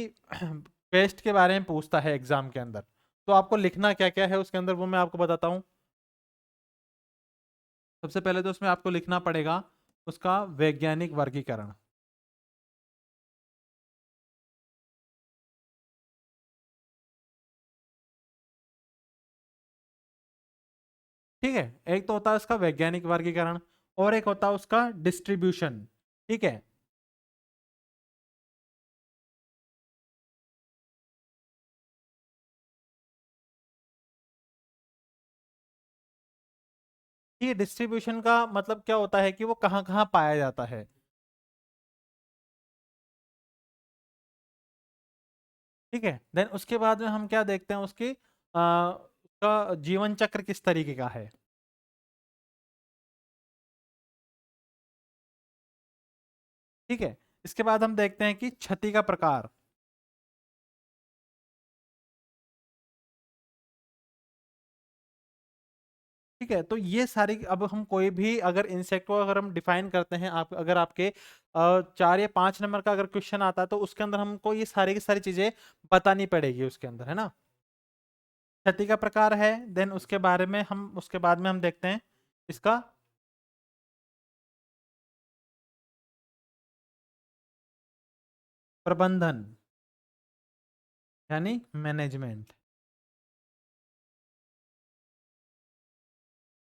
पेस्ट के बारे में पूछता है एग्जाम के अंदर, तो आपको लिखना क्या क्या है उसके अंदर, वो मैं आपको बताता हूँ। सबसे पहले तो उसमें आपको लिखना पड़ेगा उसका वैज्ञानिक वर्गीकरण। ठीक है, एक तो होता है उसका वैज्ञानिक वर्गीकरण और एक होता है उसका डिस्ट्रीब्यूशन। ठीक है, ये डिस्ट्रीब्यूशन का मतलब क्या होता है कि वो कहाँ कहाँ पाया जाता है। ठीक है, देन उसके बाद में हम क्या देखते हैं उसकी उसका जीवन चक्र किस तरीके का है। ठीक है, इसके बाद हम देखते हैं कि क्षति का प्रकार। ठीक है, तो ये सारी अब हम कोई भी अगर इंसेक्ट को अगर हम डिफाइन करते हैं, आप अगर आपके 4 या 5 नंबर का अगर क्वेश्चन आता है तो उसके अंदर हमको ये सारी की सारी चीजें बतानी पड़ेगी उसके अंदर, है ना। क्षति का प्रकार है, देन उसके बारे में हम उसके बाद में हम देखते हैं इसका प्रबंधन यानी मैनेजमेंट।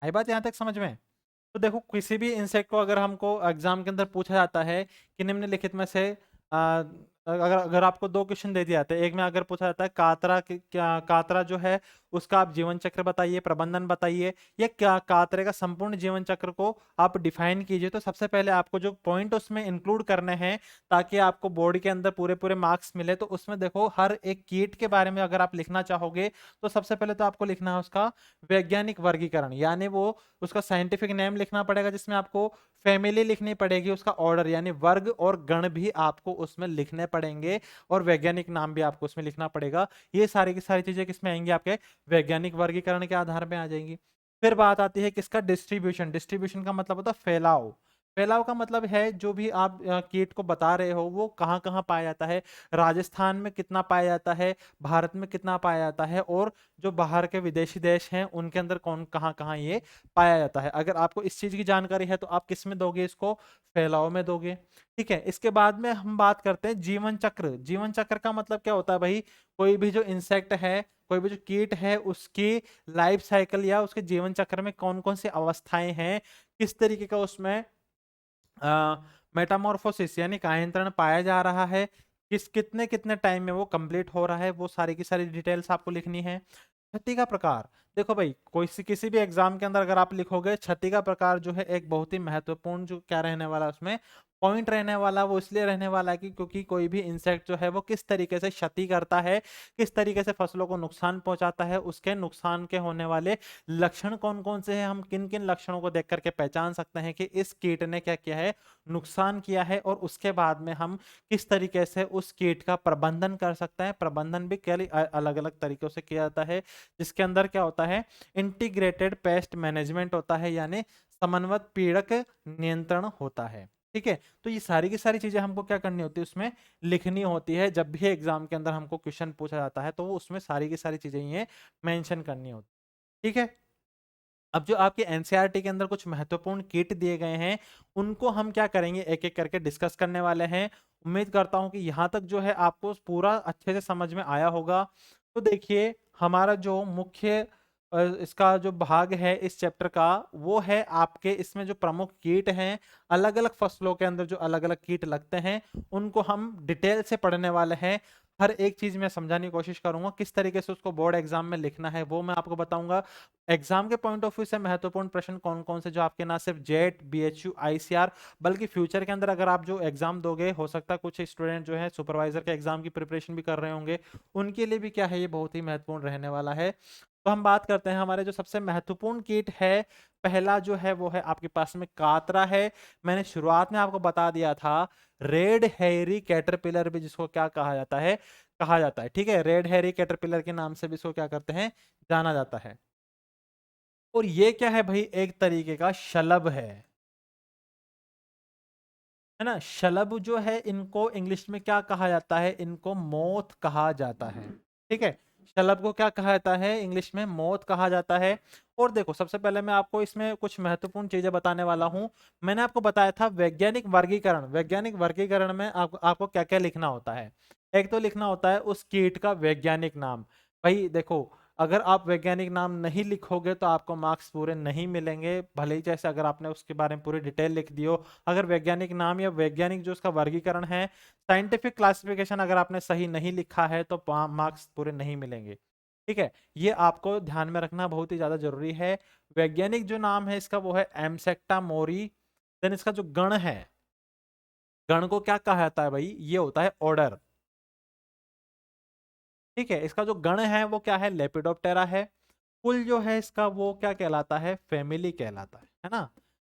आई बात यहां तक समझ में। तो देखो किसी भी इंसेक्ट को अगर हमको एग्जाम के अंदर पूछा जाता है कि निम्नलिखित में से अगर अगर आपको 2 क्वेश्चन दे दिए जाते हैं, एक में अगर पूछा जाता है कातरा क्या कातरा जो है उसका आप जीवन चक्र बताइए, प्रबंधन बताइए, या क्या कातरे का संपूर्ण जीवन चक्र को आप डिफाइन कीजिए, तो सबसे पहले आपको जो पॉइंट उसमें इंक्लूड करने हैं ताकि आपको बोर्ड के अंदर पूरे पूरे मार्क्स मिले, तो उसमें देखो हर एक कीट के बारे में अगर आप लिखना चाहोगे तो सबसे पहले तो आपको लिखना है उसका वैज्ञानिक वर्गीकरण, यानी वो उसका साइंटिफिक नेम लिखना पड़ेगा, जिसमें आपको फैमिली लिखनी पड़ेगी, उसका ऑर्डर यानी वर्ग और गण भी आपको उसमें लिखने पड़ेंगे, और वैज्ञानिक नाम भी आपको उसमें लिखना पड़ेगा। ये सारी की सारी चीजें किसमें आएंगी, आपके वैज्ञानिक वर्गीकरण के आधार पर आ जाएंगी। फिर बात आती है किसका, डिस्ट्रीब्यूशन। डिस्ट्रीब्यूशन का मतलब होता है फैलाव। फैलाव का मतलब है जो भी आप कीट को बता रहे हो वो कहाँ कहाँ पाया जाता है, राजस्थान में कितना पाया जाता है, भारत में कितना पाया जाता है, और जो बाहर के विदेशी देश हैं उनके अंदर कौन कहाँ कहाँ ये पाया जाता है। अगर आपको इस चीज की जानकारी है तो आप किस में दोगे, इसको फैलाव में दोगे। ठीक है, इसके बाद में हम बात करते हैं जीवन चक्र। जीवन चक्र का मतलब क्या होता है भाई, कोई भी जो इंसेक्ट है, कोई भी जो कीट है, उसकी लाइफ साइकिल या उसके जीवन चक्र में कौन कौन सी अवस्थाएं हैं, किस तरीके का उसमें मेटामॉर्फोसिस यानी कायांतरण पाया जा रहा है, किस कितने कितने टाइम में वो कंप्लीट हो रहा है, वो सारी की सारी डिटेल्स आपको लिखनी है। क्षति का प्रकार, देखो भाई कोई किसी भी एग्जाम के अंदर अगर आप लिखोगे क्षति का प्रकार जो है एक बहुत ही महत्वपूर्ण जो क्या रहने वाला है उसमें पॉइंट रहने वाला, वो इसलिए रहने वाला है कि क्योंकि कोई भी इंसेक्ट जो है वो किस तरीके से क्षति करता है, किस तरीके से फसलों को नुकसान पहुंचाता है, उसके नुकसान के होने वाले लक्षण कौन कौन से हैं, हम किन किन लक्षणों को देख करके पहचान सकते हैं कि इस कीट ने क्या किया है, नुकसान किया है, और उसके बाद में हम किस तरीके से उस कीट का प्रबंधन कर सकते हैं। प्रबंधन भी कई अलग अलग तरीकों से किया जाता है, जिसके अंदर क्या होता है, इंटीग्रेटेड पेस्ट मैनेजमेंट होता है, यानी समन्वित पीड़क नियंत्रण होता है। ठीक है, तो ये सारी की सारी चीजें हमको क्या करनी होती है, उसमें लिखनी होती है। जब भी एग्जाम के अंदर हमको क्वेश्चन पूछा जाता है तो वो उसमें सारी की सारी चीजें ये मेंशन करनी होती है। ठीक है, अब जो आपके एनसीईआरटी के अंदर कुछ महत्वपूर्ण किट दिए गए हैं उनको हम क्या करेंगे, एक एक करके डिस्कस करने वाले हैं। उम्मीद करता हूं कि यहां तक जो है आपको पूरा अच्छे से समझ में आया होगा। तो देखिए हमारा जो मुख्य इसका जो भाग है इस चैप्टर का, वो है आपके इसमें जो प्रमुख कीट हैं, अलग अलग फसलों के अंदर जो अलग अलग कीट लगते हैं उनको हम डिटेल से पढ़ने वाले हैं। हर एक चीज मैं समझाने की कोशिश करूंगा, किस तरीके से उसको बोर्ड एग्जाम में लिखना है वो मैं आपको बताऊंगा। एग्जाम के पॉइंट ऑफ व्यू से महत्वपूर्ण प्रश्न कौन कौन से जो आपके ना सिर्फ जेट बीएचयू आईसीआर बल्कि फ्यूचर के अंदर अगर आप जो एग्जाम दोगे, हो सकता है कुछ स्टूडेंट जो है सुपरवाइजर के एग्जाम की प्रिपरेशन भी कर रहे होंगे, उनके लिए भी क्या है ये बहुत ही महत्वपूर्ण रहने वाला है। तो हम बात करते हैं हमारे जो सबसे महत्वपूर्ण कीट है, पहला जो है वो है आपके पास में कातरा है। मैंने शुरुआत में आपको बता दिया था, रेड हेयरी कैटरपिलर भी जिसको क्या कहा जाता है, कहा जाता है। ठीक है, रेड हेयरी कैटरपिलर के नाम से भी इसको क्या करते हैं, जाना जाता है। और ये क्या है भाई, एक तरीके का शलभ है ना। शलभ जो है इनको इंग्लिश में क्या कहा जाता है, इनको मोथ कहा जाता है। ठीक है, शलभ को क्या कहा जाता है इंग्लिश में? मौत कहा जाता है। और देखो सबसे पहले मैं आपको इसमें कुछ महत्वपूर्ण चीजें बताने वाला हूं। मैंने आपको बताया था वैज्ञानिक वर्गीकरण, वैज्ञानिक वर्गीकरण में आपको क्या क्या लिखना होता है। एक तो लिखना होता है उस कीट का वैज्ञानिक नाम। भाई देखो, अगर आप वैज्ञानिक नाम नहीं लिखोगे तो आपको मार्क्स पूरे नहीं मिलेंगे, भले ही जैसे अगर आपने उसके बारे में पूरी डिटेल लिख दी हो। अगर वैज्ञानिक नाम या वैज्ञानिक जो उसका वर्गीकरण है, साइंटिफिक क्लासिफिकेशन अगर आपने सही नहीं लिखा है तो मार्क्स पूरे नहीं मिलेंगे। ठीक है, ये आपको ध्यान में रखना बहुत ही ज्यादा जरूरी है। वैज्ञानिक जो नाम है इसका वो है एमसेक्टा मोरी। देन इसका जो गण है, गण को क्या कहा जाता है भाई? ये होता है ऑर्डर। ठीक है, इसका जो गण है वो क्या है? लेपिडोप्टेरा है। कुल जो है इसका वो क्या कहलाता है? फैमिली कहलाता है ना।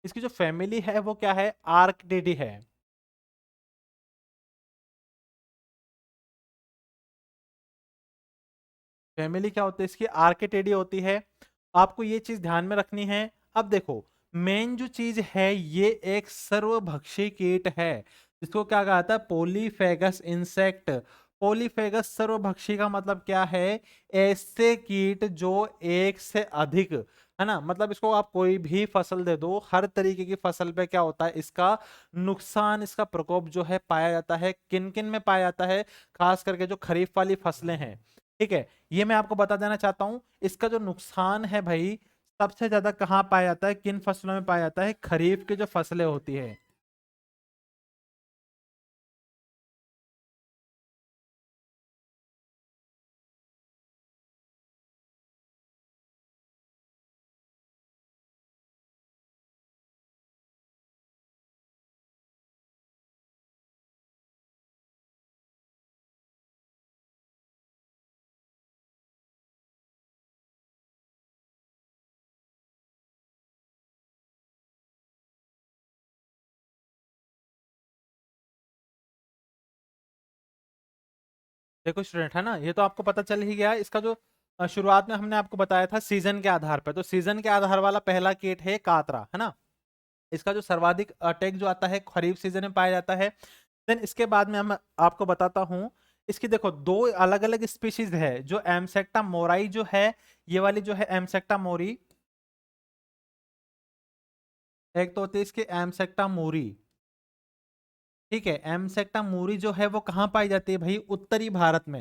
इसकी जो फैमिली है वो क्या है? आर्कटिडी है। फैमिली क्या होती है इसकी? आर्किटेडी होती है। आपको ये चीज ध्यान में रखनी है। अब देखो, मेन जो चीज है ये एक सर्वभक्षी कीट है, जिसको क्या कहा जाता है? पोलीफेगस इंसेक्ट। पोलीफेगस सर्वभक्षी का मतलब क्या है? ऐसे कीट जो एक से अधिक, है ना, मतलब इसको आप कोई भी फसल दे दो, हर तरीके की फसल पे क्या होता है? इसका नुकसान, इसका प्रकोप जो है पाया जाता है। किन किन में पाया जाता है? खास करके जो खरीफ वाली फसलें हैं। ठीक है, ये मैं आपको बता देना चाहता हूं। इसका जो नुकसान है भाई, सबसे ज्यादा कहां पाया जाता है? किन फसलों में पाया जाता है? खरीफ की जो फसलें होती है। देखो स्टूडेंट, है ना, ये तो आपको पता चल ही गया। इसका जो शुरुआत में हमने आपको बताया था सीजन के आधार पर, तो सीजन के आधार वाला पहला कीट है कातरा, है ना। इसका जो सर्वाधिक अटैक जो आता है खरीफ सीजन में पाया जाता है। देन इसके बाद में हम आपको बताता हूं। इसकी देखो दो अलग अलग स्पीशीज है, जो एमसेक्टा मोराई जो है, ये वाली जो है एमसेक्टा मोरी। एक तो होती है इसकी एमसेक्टा मोरी। ठीक है, एमसेक्टा मूरी जो है वो कहाँ पाई जाती है भाई? उत्तरी भारत में,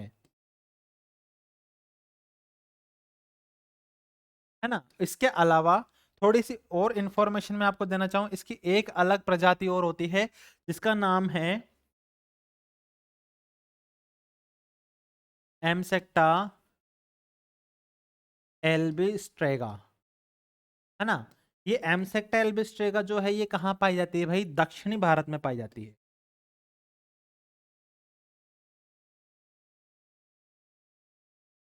है ना। इसके अलावा थोड़ी सी और इंफॉर्मेशन मैं आपको देना चाहूं, इसकी एक अलग प्रजाति और होती है जिसका नाम है एमसेक्टा एल्बिस्ट्रेगा, है ना। ये एमसेक्टा एल्बिस्ट्रेगा जो है ये कहाँ पाई जाती है भाई? दक्षिणी भारत में पाई जाती है।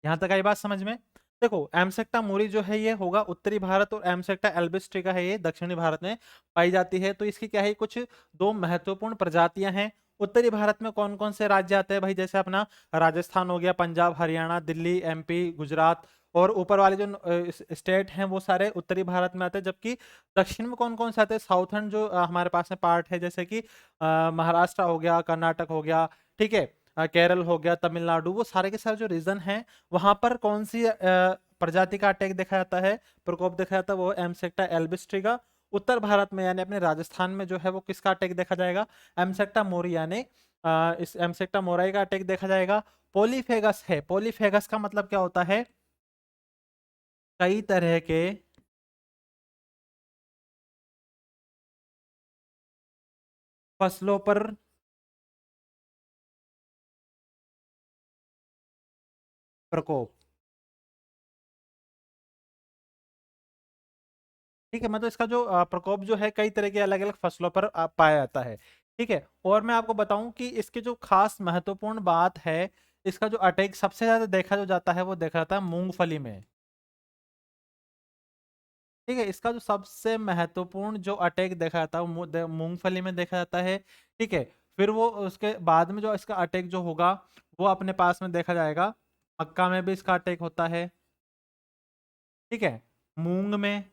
यहां तक आई बात समझ में? देखो एमसेक्टा मूरी जो है ये होगा उत्तरी भारत, और एमसेक्टा एल्बिस्ट्रिका है ये दक्षिणी भारत में पाई जाती है। तो इसकी क्या है, कुछ दो महत्वपूर्ण प्रजातियां हैं। उत्तरी भारत में कौन कौन से राज्य आते हैं भाई? जैसे अपना राजस्थान हो गया, पंजाब, हरियाणा, दिल्ली, एमपी, गुजरात, और ऊपर वाले जो स्टेट हैं वो सारे उत्तरी भारत में आते हैं। जबकि दक्षिण में कौन कौन से आते हैं? साउथर्न जो हमारे पास में पार्ट है, जैसे कि महाराष्ट्र हो गया, कर्नाटक हो गया, ठीक है, केरल हो गया, तमिलनाडु, वो सारे के सारे जो रीजन हैं वहां पर कौन सी प्रजाति का अटैक देखा जाता है, प्रकोप देखा जाता है? वो एमसेक्टा एल्बिस्ट्रिका। उत्तर भारत में यानी अपने राजस्थान में जो है वो किसका अटैक देखा जाएगा? एमसेक्टा मोरी, यानी इस एमसेक्टा मोराई का अटैक देखा जाएगा। पोलीफेगस है, पोलीफेगस का मतलब क्या होता है? कई तरह के फसलों पर प्रकोप। ठीक है, मतलब इसका जो प्रकोप जो है कई तरह के अलग अलग फसलों पर पाया जाता है। ठीक है, और मैं आपको बताऊं कि इसकी जो खास महत्वपूर्ण बात है, इसका जो अटैक सबसे ज्यादा देखा जो जाता है वो देखा जाता है मूंगफली में। ठीक है, इसका जो सबसे महत्वपूर्ण जो अटैक देखा जाता है वो मूंगफली में देखा जाता है। ठीक है, फिर वो उसके बाद में जो इसका अटैक जो होगा वो अपने पास में देखा जाएगा, मक्का में भी इसका अटैक होता है। ठीक है, मूंग में।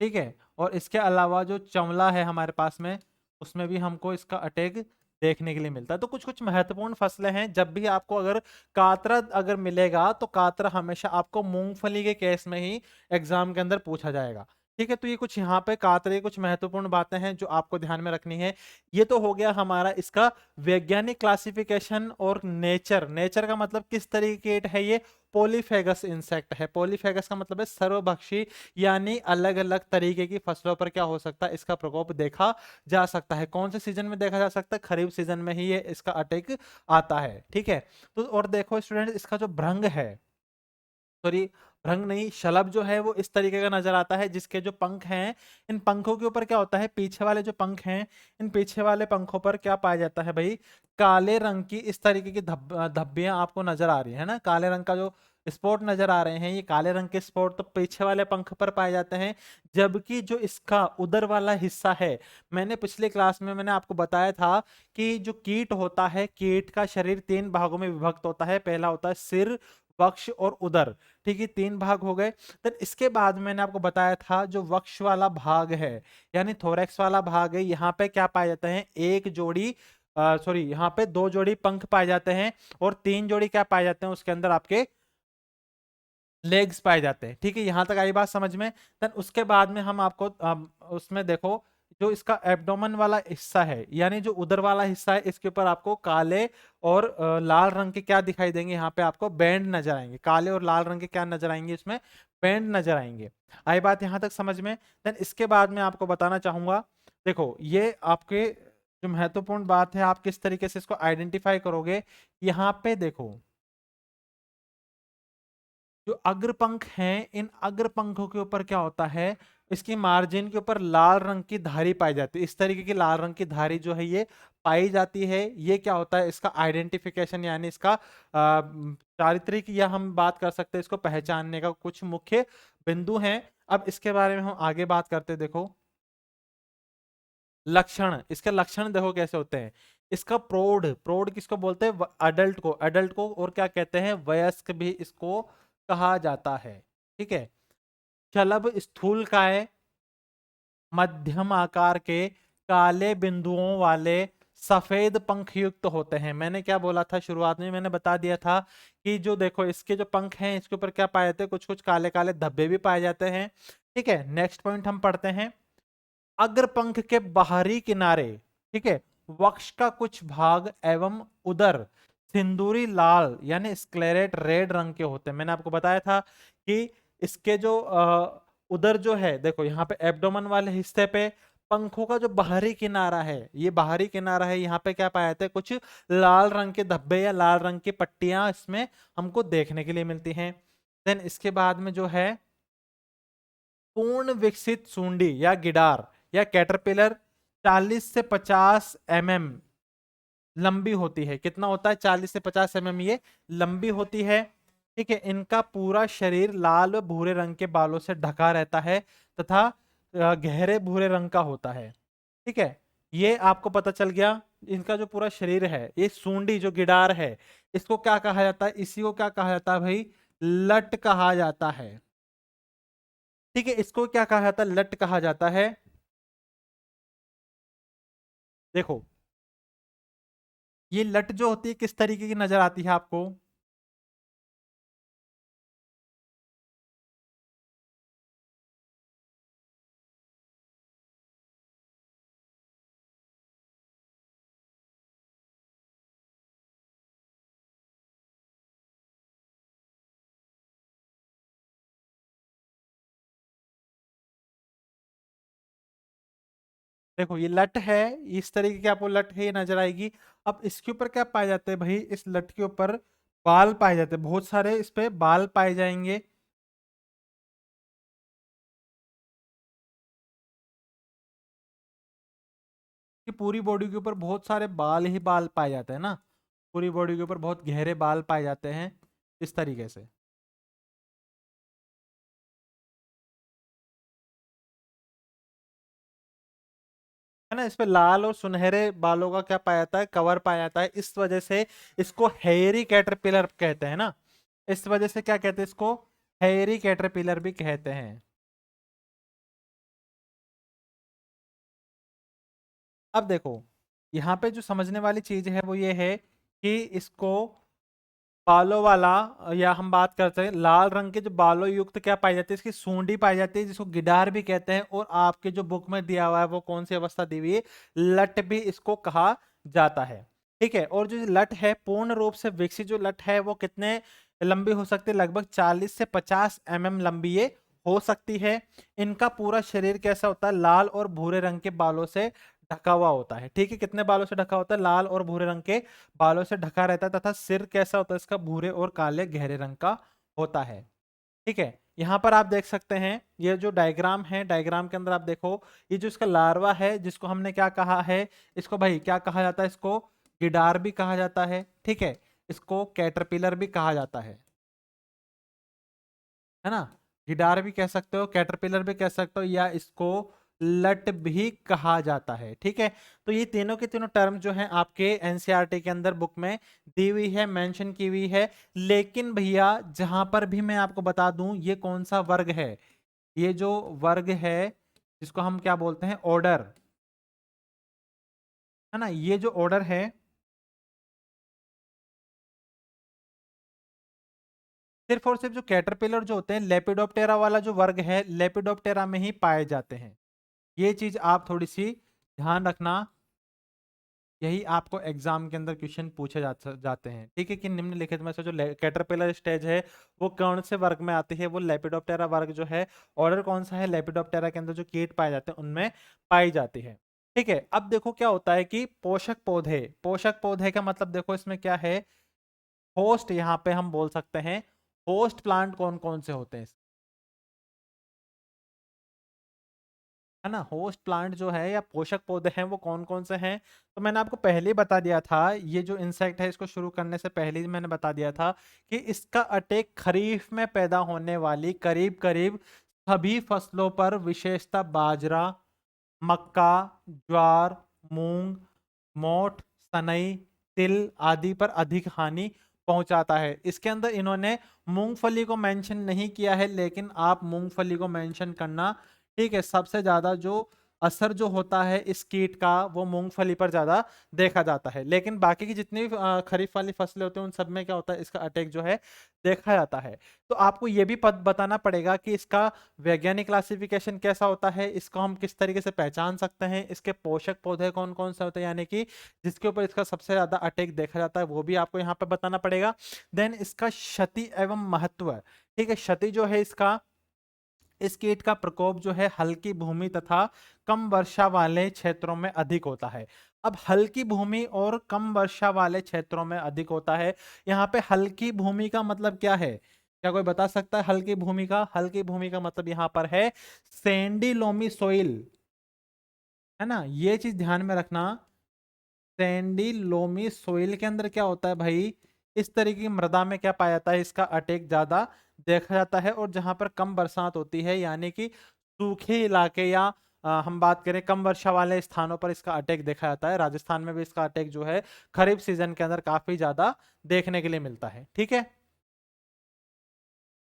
ठीक है, और इसके अलावा जो चंवला है हमारे पास में, उसमें भी हमको इसका अटैक देखने के लिए मिलता है। तो कुछ कुछ महत्वपूर्ण फसलें हैं, जब भी आपको अगर कातरा अगर मिलेगा तो कातरा हमेशा आपको मूंगफली के केस में ही एग्जाम के अंदर पूछा जाएगा। ठीक है, तो ये कुछ यहाँ पे कातरे कुछ महत्वपूर्ण बातें हैं जो आपको ध्यान में रखनी है। ये तो हो गया हमारा इसका वैज्ञानिक क्लासिफिकेशन और नेचर। नेचर का मतलब किस तरीके का है, ये पॉलीफेगस इंसेक्ट है। पॉलीफेगस का मतलब है सर्वभक्षी, यानी अलग अलग तरीके की फसलों पर क्या हो सकता है, इसका प्रकोप देखा जा सकता है। कौन से सीजन में देखा जा सकता है, खरीफ सीजन में ही ये इसका अटैक आता है। ठीक है, तो और देखो स्टूडेंट, इसका जो भ्रंग है, सॉरी भ्रंग नहीं, शलभ जो है वो इस तरीके का नजर आता है, जिसके जो पंख हैं, इन पंखों के ऊपर क्या होता है, पीछे वाले जो पंख हैं, इन पीछे वाले पंखों पर क्या पाया जाता है भाई, काले रंग की इस तरीके की धब्बियां आपको नजर आ रही है ना, काले रंग का जो स्पॉट नजर आ रहे हैं, ये काले रंग के स्पॉट तो पीछे वाले पंख पर पाए जाते हैं। जबकि जो इसका उदर वाला हिस्सा है, मैंने पिछले क्लास में मैंने आपको बताया था कि जो कीट होता है, कीट का शरीर 3 भागों में विभक्त होता है। पहला होता है सिर, वक्ष और उदर। ठीक है, 3 भाग हो गए। तो इसके बाद मैंने आपको बताया था जो वक्ष वाला भाग है, यानी थोरैक्स वाला भाग है, यहाँ पे क्या पाए जाते हैं, एक जोड़ी सॉरी यहाँ पे 2 जोड़ी पंख पाए जाते हैं, और 3 जोड़ी क्या पाए जाते हैं उसके अंदर, आपके लेग्स पाए जाते हैं। ठीक है, यहां तक आई बात समझ में। देन उसके बाद में हम आपको उसमें देखो, जो इसका एब्डोमेन वाला हिस्सा है, यानी जो उदर वाला हिस्सा है, इसके ऊपर आपको काले और लाल रंग के क्या दिखाई देंगे, यहाँ पे आपको बैंड नजर आएंगे। काले और लाल रंग के क्या नजर आएंगे, इसमें बैंड नजर आएंगे। आई बात यहां तक समझ में। देन इसके बाद में आपको बताना चाहूंगा, देखो ये आपके जो महत्वपूर्ण बात है, आप किस तरीके से इसको आइडेंटिफाई करोगे। यहाँ पे देखो, जो अग्रपंख हैं, इन अग्रपंखों के ऊपर क्या होता है, इसकी मार्जिन के ऊपर लाल रंग की धारी पाई जाती है। इस तरीके की लाल रंग की धारी जो है ये पाई जाती है। ये क्या होता है, इसका आइडेंटिफिकेशन, यानी इसका चारित्रिक, या हम बात कर सकते हैं इसको पहचानने का कुछ मुख्य बिंदु हैं। अब इसके बारे में हम आगे बात करते हैं। देखो लक्षण, इसके लक्षण देखो कैसे होते हैं। इसका प्रौढ़, प्रौढ़ किसको बोलते हैं, अडल्ट को, अडल्ट को, और क्या कहते हैं, वयस्क भी इसको कहा जाता है। ठीक है, शलभ स्थूलकाय, मध्यम आकार के, काले बिंदुओं वाले, सफेद पंख युक्त होते हैं। मैंने क्या बोला था शुरुआत में, मैंने बता दिया था कि जो देखो इसके जो पंख हैं, इसके ऊपर क्या पाए जाते हैं, कुछ कुछ काले काले धब्बे भी पाए जाते हैं। ठीक है, नेक्स्ट पॉइंट हम पढ़ते हैं। अग्र पंख के बाहरी किनारे, ठीक है, वक्ष का कुछ भाग एवं उदर सिंदूरी लाल यानी स्क्लेरेट रेड रंग के होते हैं। मैंने आपको बताया था कि इसके जो उदर जो है, देखो यहाँ पे एब्डोमेन वाले हिस्से पे पंखों का जो बाहरी किनारा है, ये बाहरी किनारा है, यहाँ पे क्या पाया जाता है, कुछ लाल रंग के धब्बे या लाल रंग की पट्टियां इसमें हमको देखने के लिए मिलती हैं। देन इसके बाद में जो है पूर्ण विकसित सूंडी या गिडार या कैटरपिलर 40 से 50 mm लंबी होती है। कितना होता है, 40 से 50 mm ये लंबी होती है। ठीक है, इनका पूरा शरीर लाल व भूरे रंग के बालों से ढका रहता है तथा गहरे भूरे रंग का होता है। ठीक है, ये आपको पता चल गया। इनका जो पूरा शरीर है, ये सूंडी जो गिडार है, इसको क्या कहा जाता है, इसी को क्या कहा जाता है भाई, लट कहा जाता है। ठीक है, इसको क्या कहा जाता है, लट कहा जाता है। देखो ये लट जो होती है किस तरीके की नजर आती है आपको, देखो ये लट है, इस तरीके की आपको लट है, ये नजर आएगी। अब इसके ऊपर क्या पाए जाते हैं भाई, इस लट के ऊपर बाल पाए जाते हैं, बहुत सारे इस पे बाल पाए जाएंगे। कि पूरी बॉडी के ऊपर बहुत सारे बाल ही बाल पाए जाते हैं ना, पूरी बॉडी के ऊपर बहुत गहरे बाल पाए जाते हैं इस तरीके से। है ना, इस पे लाल और सुनहरे बालों का क्या पाया जाता है, कवर पाया जाता है। इस वजह से इसको हेयरी कैटरपिलर कहते हैं ना, इस वजह से क्या कहते हैं इसको, हेयरी कैटरपिलर भी कहते हैं। अब देखो यहाँ पे जो समझने वाली चीज है वो ये है कि इसको बालों वाला, या हम बात करते हैं लाल रंग के जो बालों युक्त क्या पाई जाती है, इसकी सूंडी पाई जाती है जिसको गिडार भी कहते हैं, और आपके जो बुक में दिया हुआ है वो कौन सी अवस्था दी हुई है, लट भी इसको कहा जाता है। ठीक है, और जो लट है पूर्ण रूप से विकसित जो लट है वो कितने लंबी हो सकती है, लगभग 40 से 50 लंबी ये हो सकती है। इनका पूरा शरीर कैसा होता है, लाल और भूरे रंग के बालों से ढका हुआ होता है। ठीक है, कितने बालों से ढका होता है, लाल और भूरे रंग के बालों से ढका रहता है, तथा सिर कैसा होता है इसका, भूरे और काले गहरे रंग का होता है। ठीक है, यहां पर आप देख सकते हैं ये जो डायग्राम है, डायग्राम के अंदर आप देखो ये जो इसका लार्वा है जिसको हमने क्या कहा है, इसको भाई क्या कहा जाता है, इसको गिडार भी कहा जाता है। ठीक है, इसको कैटरपिलर भी कहा जाता है ना, गिडार भी कह सकते हो, कैटरपिलर भी कह सकते हो, या इसको लट भी कहा जाता है। ठीक है, तो ये तीनों के तीनों टर्म जो हैं आपके एनसीईआरटी के अंदर बुक में दी हुई है, मेंशन की हुई है। लेकिन भैया जहां पर भी मैं आपको बता दूं ये कौन सा वर्ग है, ये जो वर्ग है जिसको हम क्या बोलते हैं, ऑर्डर, है ना, ये जो ऑर्डर है सिर्फ और सिर्फ जो कैटरपिलर जो होते हैं लेपिडोप्टेरा वाला जो वर्ग है, लेपिडोप्टेरा में ही पाए जाते हैं। ये चीज आप थोड़ी सी ध्यान रखना, यही आपको एग्जाम के अंदर क्वेश्चन पूछे जाते हैं। ठीक है, कि निम्नलिखित में से जो कैटरपिलर स्टेज है वो कौन से वर्ग में आती है, वो लेपिडोप्टेरा वर्ग जो है, ऑर्डर कौन सा है, लेपिडोप्टेरा के अंदर जो कीट पाए जाते हैं उनमें पाई जाती है। ठीक है, अब देखो क्या होता है कि पोषक पौधे, पोषक पौधे का मतलब देखो इसमें क्या है, होस्ट, यहाँ पे हम बोल सकते हैं होस्ट प्लांट कौन कौन से होते हैं, है ना, होस्ट प्लांट जो है या पोषक पौधे हैं वो कौन कौन से हैं। तो मैंने आपको पहले ही बता दिया था, ये जो इंसेक्ट है इसको शुरू करने से पहले ही मैंने बता दिया था कि इसका अटैक खरीफ में पैदा होने वाली करीब करीब सभी फसलों पर, विशेषतः बाजरा, मक्का, ज्वार, मूंग, मोठ, सनई, तिल आदि पर अधिक हानि पहुंचाता है। इसके अंदर इन्होंने मूंगफली को मेंशन नहीं किया है, लेकिन आप मूंगफली को मेंशन करना। ठीक है, सबसे ज्यादा जो असर जो होता है इस कीट का वो मूंगफली पर ज्यादा देखा जाता है, लेकिन बाकी की जितनी भी खरीफ वाली फसलें होती हैं उन सब में क्या होता है, इसका अटैक जो है देखा जाता है। तो आपको ये भी बताना पड़ेगा कि इसका वैज्ञानिक क्लासिफिकेशन कैसा होता है, इसको हम किस तरीके से पहचान सकते हैं, इसके पोषक पौधे कौन कौन से होते हैं, यानी कि जिसके ऊपर इसका सबसे ज्यादा अटैक देखा जाता है वो भी आपको यहाँ पे बताना पड़ेगा। देन इसका क्षति एवं महत्व, ठीक है, क्षति जो है इसका, इस कीट का प्रकोप जो है हल्की भूमि तथा कम वर्षा वाले क्षेत्रों में अधिक होता है। अब हल्की भूमि और कम वर्षा वाले क्षेत्रों में अधिक होता है, यहाँ पे हल्की भूमि का मतलब क्या है, क्या कोई बता सकता है हल्की भूमि का, हल्की भूमि का मतलब यहाँ पर है सैंडी लोमी सोइल, है ना, ये चीज ध्यान में रखना। सैंडी लोमी सोइल के अंदर क्या होता है भाई, इस तरीके की मृदा में क्या पाया जाता है, इसका अटैक ज्यादा देखा जाता है। और जहां पर कम बरसात होती है, यानी कि सूखे इलाके या हम बात करें कम वर्षा वाले स्थानों पर इसका अटैक देखा जाता है। राजस्थान में भी इसका अटैक जो है खरीफ सीजन के अंदर काफी ज्यादा देखने के लिए मिलता है। ठीक है,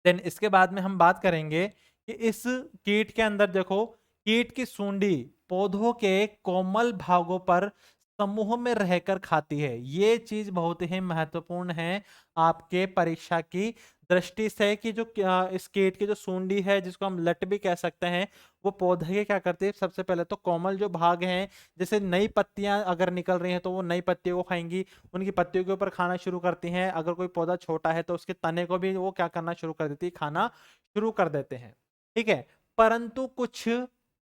देन इसके बाद में हम बात करेंगे कि इस कीट के अंदर देखो, कीट की सूंडी पौधों के कोमल भागों पर समूह में रहकर खाती है। ये चीज बहुत ही महत्वपूर्ण है आपके परीक्षा की दृष्टि से, कि जो इस कीट की जो सूंडी है जिसको हम लट भी कह सकते हैं, वो पौधे के क्या करती है, सबसे पहले तो कोमल जो भाग हैं, जैसे नई पत्तियां अगर निकल रही हैं तो वो नई पत्तियों को खाएंगी, उनकी पत्तियों के ऊपर खाना शुरू करती हैं। अगर कोई पौधा छोटा है तो उसके तने को भी वो क्या करना शुरू कर देती है, खाना शुरू कर देते हैं। ठीक है, परंतु कुछ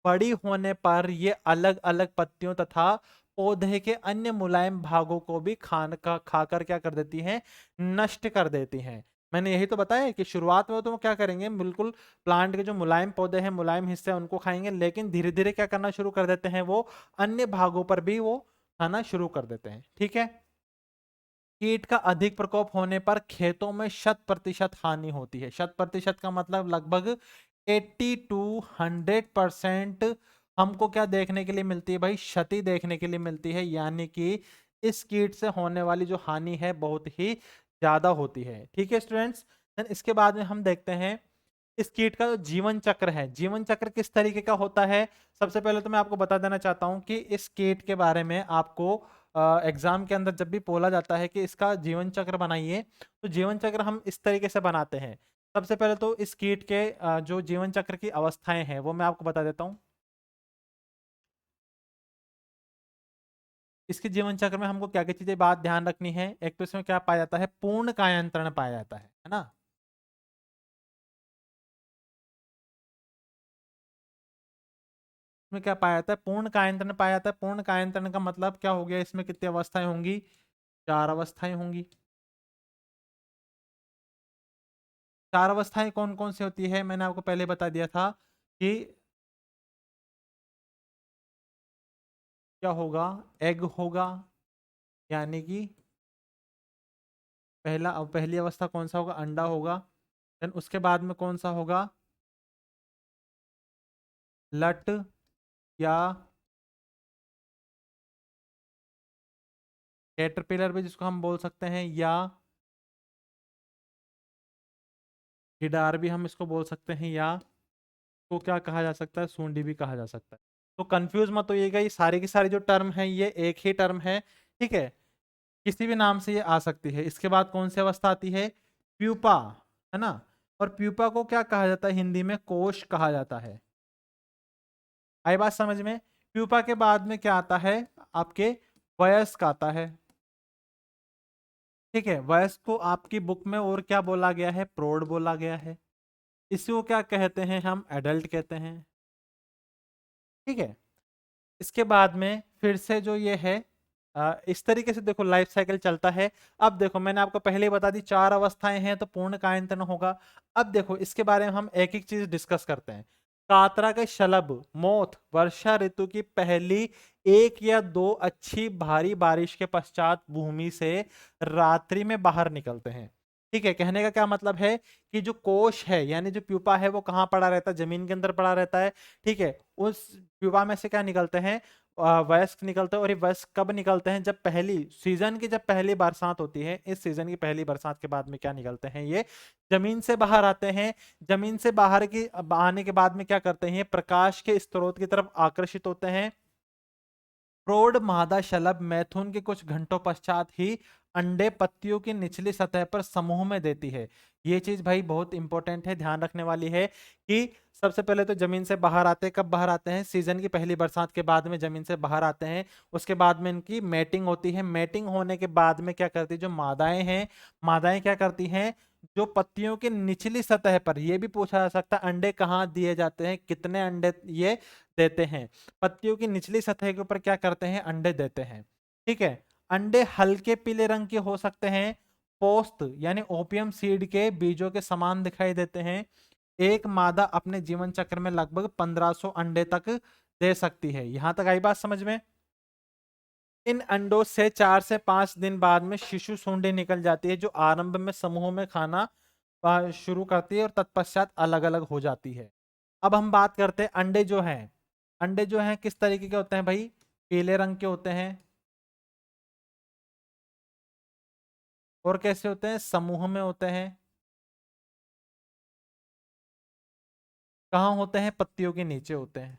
बड़ी होने पर ये अलग अलग पत्तियों तथा पौधे के अन्य मुलायम भागों को भी खान का खाकर क्या कर देती हैं, नष्ट कर देती हैं। मैंने यही तो बताया है कि शुरुआत में तो वो क्या करेंगे, बिल्कुल प्लांट के जो मुलायम पौधे हैं, मुलायम हिस्से हैं, उनको खाएंगे, लेकिन धीरे धीरे क्या करना शुरू कर देते हैं, वो अन्य भागों पर भी वो खाना शुरू कर देते हैं। ठीक है, कीट का अधिक प्रकोप होने पर खेतों में 100% हानि होती है। 100% का मतलब लगभग 80 टू 100% हमको क्या देखने के लिए मिलती है भाई, क्षति देखने के लिए मिलती है, यानी कि इस कीट से होने वाली जो हानि है बहुत ही ज्यादा होती है। ठीक है स्टूडेंट्स, इसके बाद में हम देखते हैं इस कीट का जो जीवन चक्र है, जीवन चक्र किस तरीके का होता है, सबसे पहले तो मैं आपको बता देना चाहता हूं कि इस कीट के बारे में आपको एग्जाम के अंदर जब भी बोला जाता है कि इसका जीवन चक्र बनाइए, तो जीवन चक्र हम इस तरीके से बनाते हैं। सबसे पहले तो इस कीट के जो जीवन चक्र की अवस्थाएं हैं वो मैं आपको बता देता हूं। इसके जीवन चक्र में हमको क्या क्या चीजें बात ध्यान रखनी है, एक तो इसमें क्या पाया जाता है, पूर्ण कायांतरण पाया जाता है ना। इसमें क्या पाया जाता है, पूर्ण कायांतरण पाया जाता है। पूर्ण कायांतरण का मतलब क्या हो गया, इसमें कितनी अवस्थाएं होंगी, 4 अवस्थाएं होंगी। 4 अवस्थाएं कौन कौन सी होती है, मैंने आपको पहले बता दिया था कि क्या होगा, एग होगा, यानी कि पहली अवस्था कौन सा होगा, अंडा होगा। देन उसके बाद में कौन सा होगा, लट या कैटरपिलर भी जिसको हम बोल सकते हैं, या गिडार भी हम इसको बोल सकते हैं, या तो क्या कहा जा सकता है, सूंडी भी कहा जा सकता है। तो कंफ्यूज मत होइएगा, ये सारी की सारी जो टर्म है ये एक ही टर्म है, ठीक है, किसी भी नाम से ये आ सकती है। इसके बाद कौन सी अवस्था आती है, प्यूपा, है ना। और प्यूपा को क्या कहा जाता है, हिंदी में कोश कहा जाता है। आई बात समझ में। प्यूपा के बाद में क्या आता है, आपके वयस्क आता है, ठीक है। वयस्क को आपकी बुक में और क्या बोला गया है, प्रौढ़ बोला गया है। इसको क्या कहते हैं, हम एडल्ट कहते हैं, ठीक है। इसके बाद में फिर से जो ये है, इस तरीके से देखो लाइफ साइकिल चलता है। अब देखो मैंने आपको पहले ही बता दी 4 अवस्थाएं हैं तो पूर्ण कायांतन होगा। अब देखो इसके बारे में हम एक एक चीज डिस्कस करते हैं। कातरा के शलभ मोथ वर्षा ऋतु की पहली 1 या 2 अच्छी भारी बारिश के पश्चात भूमि से रात्रि में बाहर निकलते हैं, ठीक है। कहने का क्या मतलब है कि जो कोश है यानी जो प्यूपा है वो कहाँ पड़ा रहता है, जमीन के अंदर पड़ा रहता है, ठीक है। उस प्यूपा में से क्या निकलते हैं, वयस्क निकलते हैं। और ये वयस्क कब निकलते हैं, जब पहली सीजन की जब पहली बरसात होती है, इस सीजन की पहली बरसात के बाद में क्या निकलते हैं, ये जमीन से बाहर आते हैं। जमीन से बाहर की आने के बाद में क्या करते हैं, प्रकाश के स्रोत की तरफ आकर्षित होते हैं। प्रौढ़ मादा शलभ मैथुन के कुछ घंटों पश्चात ही अंडे पत्तियों की निचली सतह पर समूह में देती है। ये चीज भाई बहुत इंपॉर्टेंट है, ध्यान रखने वाली है कि सबसे पहले तो जमीन से बाहर आते हैं, कब बाहर आते हैं, सीजन की पहली बरसात के बाद में जमीन से बाहर आते हैं। उसके बाद में इनकी मैटिंग होती है। मैटिंग होने के बाद में क्या करती है, जो मादाएं हैं, मादाएं क्या करती हैं, जो पत्तियों की निचली सतह पर, यह भी पूछा जा सकता है अंडे कहाँ दिए जाते हैं, कितने अंडे ये देते हैं। पत्तियों की निचली सतह के ऊपर क्या करते हैं, अंडे देते हैं, ठीक है। अंडे हल्के पीले रंग के हो सकते हैं, पोस्त यानी ओपियम सीड के बीजों के समान दिखाई देते हैं। एक मादा अपने जीवन चक्र में लगभग 1500 अंडे तक दे सकती है। यहां तक आई बात समझ में। इन अंडों से 4 से 5 दिन बाद में शिशु सूंडी निकल जाती है, जो आरंभ में समूह में खाना शुरू करती है और तत्पश्चात अलग अलग हो जाती है। अब हम बात करते हैं अंडे जो हैं, अंडे जो हैं किस तरीके के होते हैं भाई, पीले रंग के होते हैं। और कैसे होते हैं, समूह में होते हैं। कहाँ होते हैं, पत्तियों के नीचे होते हैं,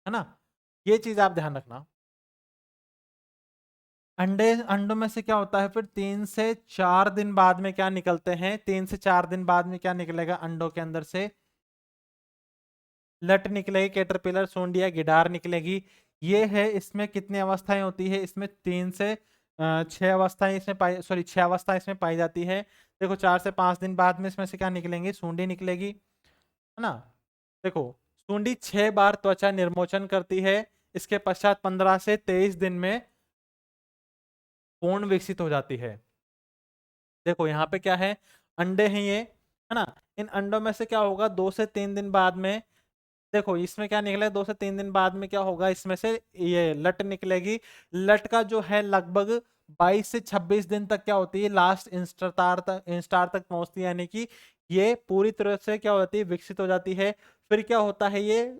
है ना। ये चीज आप ध्यान रखना। अंडों में से क्या होता है, फिर 3 से 4 दिन बाद में क्या निकलते हैं, 3 से 4 दिन बाद में क्या निकलेगा अंडों के अंदर से, लट निकलेगी, कैटरपिलर सूंडी या गिडार निकलेगी। ये है, इसमें कितनी अवस्थाएं होती है, इसमें 3 से 6 अवस्थाएं इसमें पाई, सॉरी 6 अवस्थाएं इसमें पाई जाती है। देखो 4 से 5 दिन बाद में इसमें से क्या निकलेंगी, सूंडी निकलेगी, है ना। देखो सूंडी 6 बार त्वचा निर्मोचन करती है, इसके पश्चात 15 से 23 दिन में पूर्ण विकसित हो जाती है। देखो यहाँ पे क्या है, अंडे हैं ये, है ना। इन अंडों में से क्या होगा, 2 से 3 दिन बाद में, देखो इसमें क्या निकला, 2 से 3 दिन बाद में क्या होगा, इसमें से ये लट निकलेगी। लट का जो है लगभग 22 से 26 दिन तक क्या होती है, लास्ट इंस्टार तक पहुंचती है, यानी कि ये पूरी तरह से क्या हो जाती है, विकसित हो जाती है। फिर क्या होता है, ये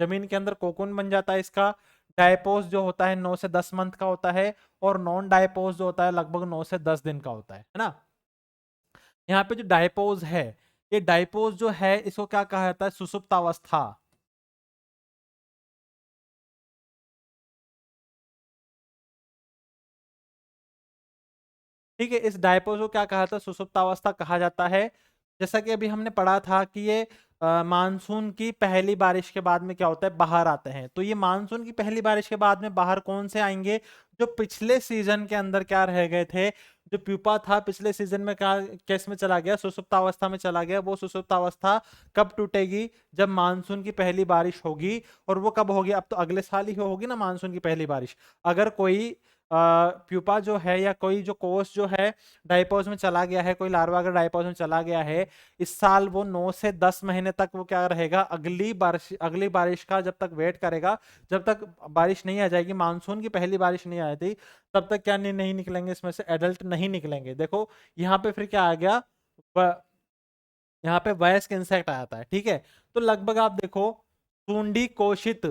जमीन के अंदर कोकून बन जाता है इसका। डायपोज जो होता है 9 से 10 मंथ का होता है, और नॉन डायपोज जो होता है लगभग 9 से 10 दिन का होता है ना। यहाँ पे जो डायपोज है, ये डायपोज जो है इसको क्या कहा जाता है, सुसुप्तावस्था। ठीक है, इस डायपोज को क्या कहा जाता है, सुसुप्तावस्था कहा जाता है। जैसा कि अभी हमने पढ़ा था कि ये मानसून की पहली बारिश के बाद में क्या होता है, बाहर आते हैं। तो ये मानसून की पहली बारिश के बाद में बाहर कौन से आएंगे, जो पिछले सीजन के अंदर क्या रह गए थे, जो प्यूपा था पिछले सीजन में क्या केस में चला गया, सुसुप्तावस्था में चला गया। वो सुसुप्तावस्था कब टूटेगी, जब मानसून की पहली बारिश होगी। और वो कब होगी, अब तो अगले साल ही होगी ना मानसून की पहली बारिश। अगर कोई प्यूपा जो है या कोई जो कोष जो है डायपोज में चला गया है, कोई लार्वा अगर डायपोज में चला गया है इस साल, वो 9 से 10 महीने तक वो क्या रहेगा, अगली बारिश का जब तक वेट करेगा, जब तक बारिश नहीं आ जाएगी, मानसून की पहली बारिश नहीं आई थी, तब तक क्या नहीं निकलेंगे इसमें से, एडल्ट नहीं निकलेंगे। देखो यहाँ पे फिर क्या आ गया, यहाँ पे वयस्क इंसेक्ट आ जाता है। ठीक है, तो लगभग आप देखो, सूंडी कोशित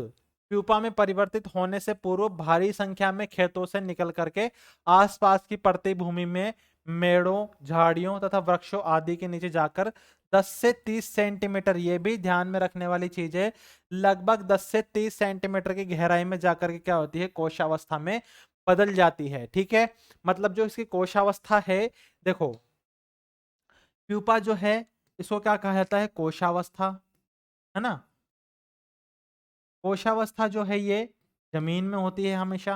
प्यूपा में परिवर्तित होने से पूर्व भारी संख्या में खेतों से निकल करके आसपास की पड़ती भूमि में मेड़ों, झाड़ियों तथा वृक्षों आदि के नीचे जाकर 10 से 30 सेंटीमीटर, ये भी ध्यान में रखने वाली चीज है, लगभग 10 से 30 सेंटीमीटर की गहराई में जाकर के क्या होती है, कोशावस्था में बदल जाती है। ठीक है, मतलब जो इसकी कोशावस्था है, देखो प्यूपा जो है इसको क्या कहा जाता है, कोशावस्था, है ना। कोशावस्था जो है ये जमीन में होती है हमेशा,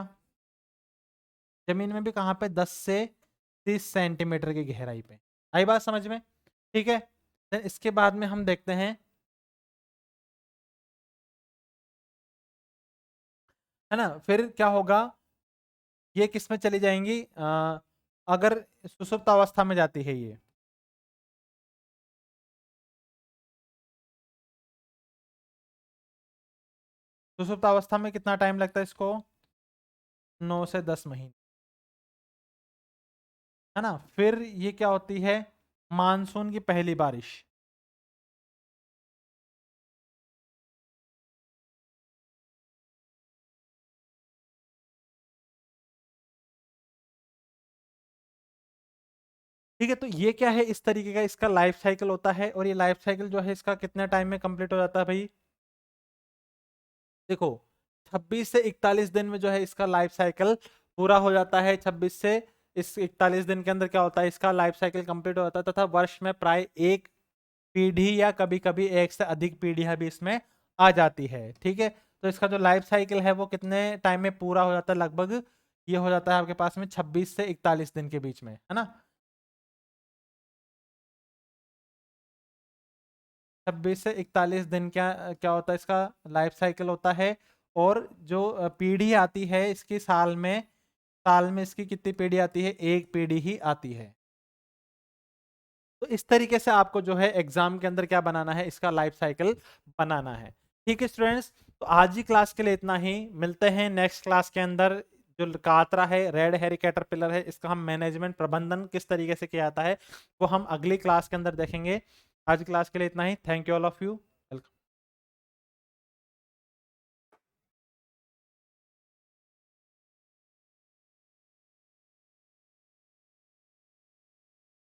जमीन में भी कहाँ पे, 10 से 30 सेंटीमीटर की गहराई पे। आई बात समझ में। ठीक है, फिर इसके बाद में हम देखते हैं, है ना, फिर क्या होगा, ये किस में चली जाएंगी, अगर सुसुप्त अवस्था में जाती है ये, सुसुप्त अवस्था में कितना टाइम लगता है इसको, 9 से 10 महीने, है ना। फिर ये क्या होती है, मानसून की पहली बारिश, ठीक है। तो ये क्या है, इस तरीके का इसका लाइफ साइकिल होता है। और ये लाइफ साइकिल जो है इसका कितने टाइम में कंप्लीट हो जाता है भाई, देखो 26 से 41 दिन में जो है इसका लाइफ साइकिल पूरा हो जाता है। 26 से इस 41 दिन के अंदर क्या होता है, इसका लाइफ साइकिल कंप्लीट हो जाता है, तथा वर्ष में प्राय एक पीढ़ी या कभी कभी एक से अधिक पीढ़ियां भी इसमें आ जाती है। ठीक है, तो इसका जो लाइफ साइकिल है वो कितने टाइम में पूरा हो जाता है, लगभग ये हो जाता है आपके पास में 26 से 41 दिन के बीच में, है ना। 26 से 41 दिन क्या क्या होता है, इसका लाइफ साइकिल होता है। और जो पीढ़ी आती है इसकी, साल में इसकी कितनी पीढ़ी आती है, एक पीढ़ी ही आती है। तो इस तरीके से आपको जो है एग्जाम के अंदर क्या बनाना है, इसका लाइफ साइकिल बनाना है। ठीक है स्टूडेंट्स, तो आज की क्लास के लिए इतना ही, मिलते हैं नेक्स्ट क्लास के अंदर। जो कातरा है, रेड हेरी कैटरपिलर है, इसका हम मैनेजमेंट, प्रबंधन किस तरीके से किया जाता है वो हम अगली क्लास के अंदर देखेंगे। आज की क्लास के लिए इतना ही, thank you all of you.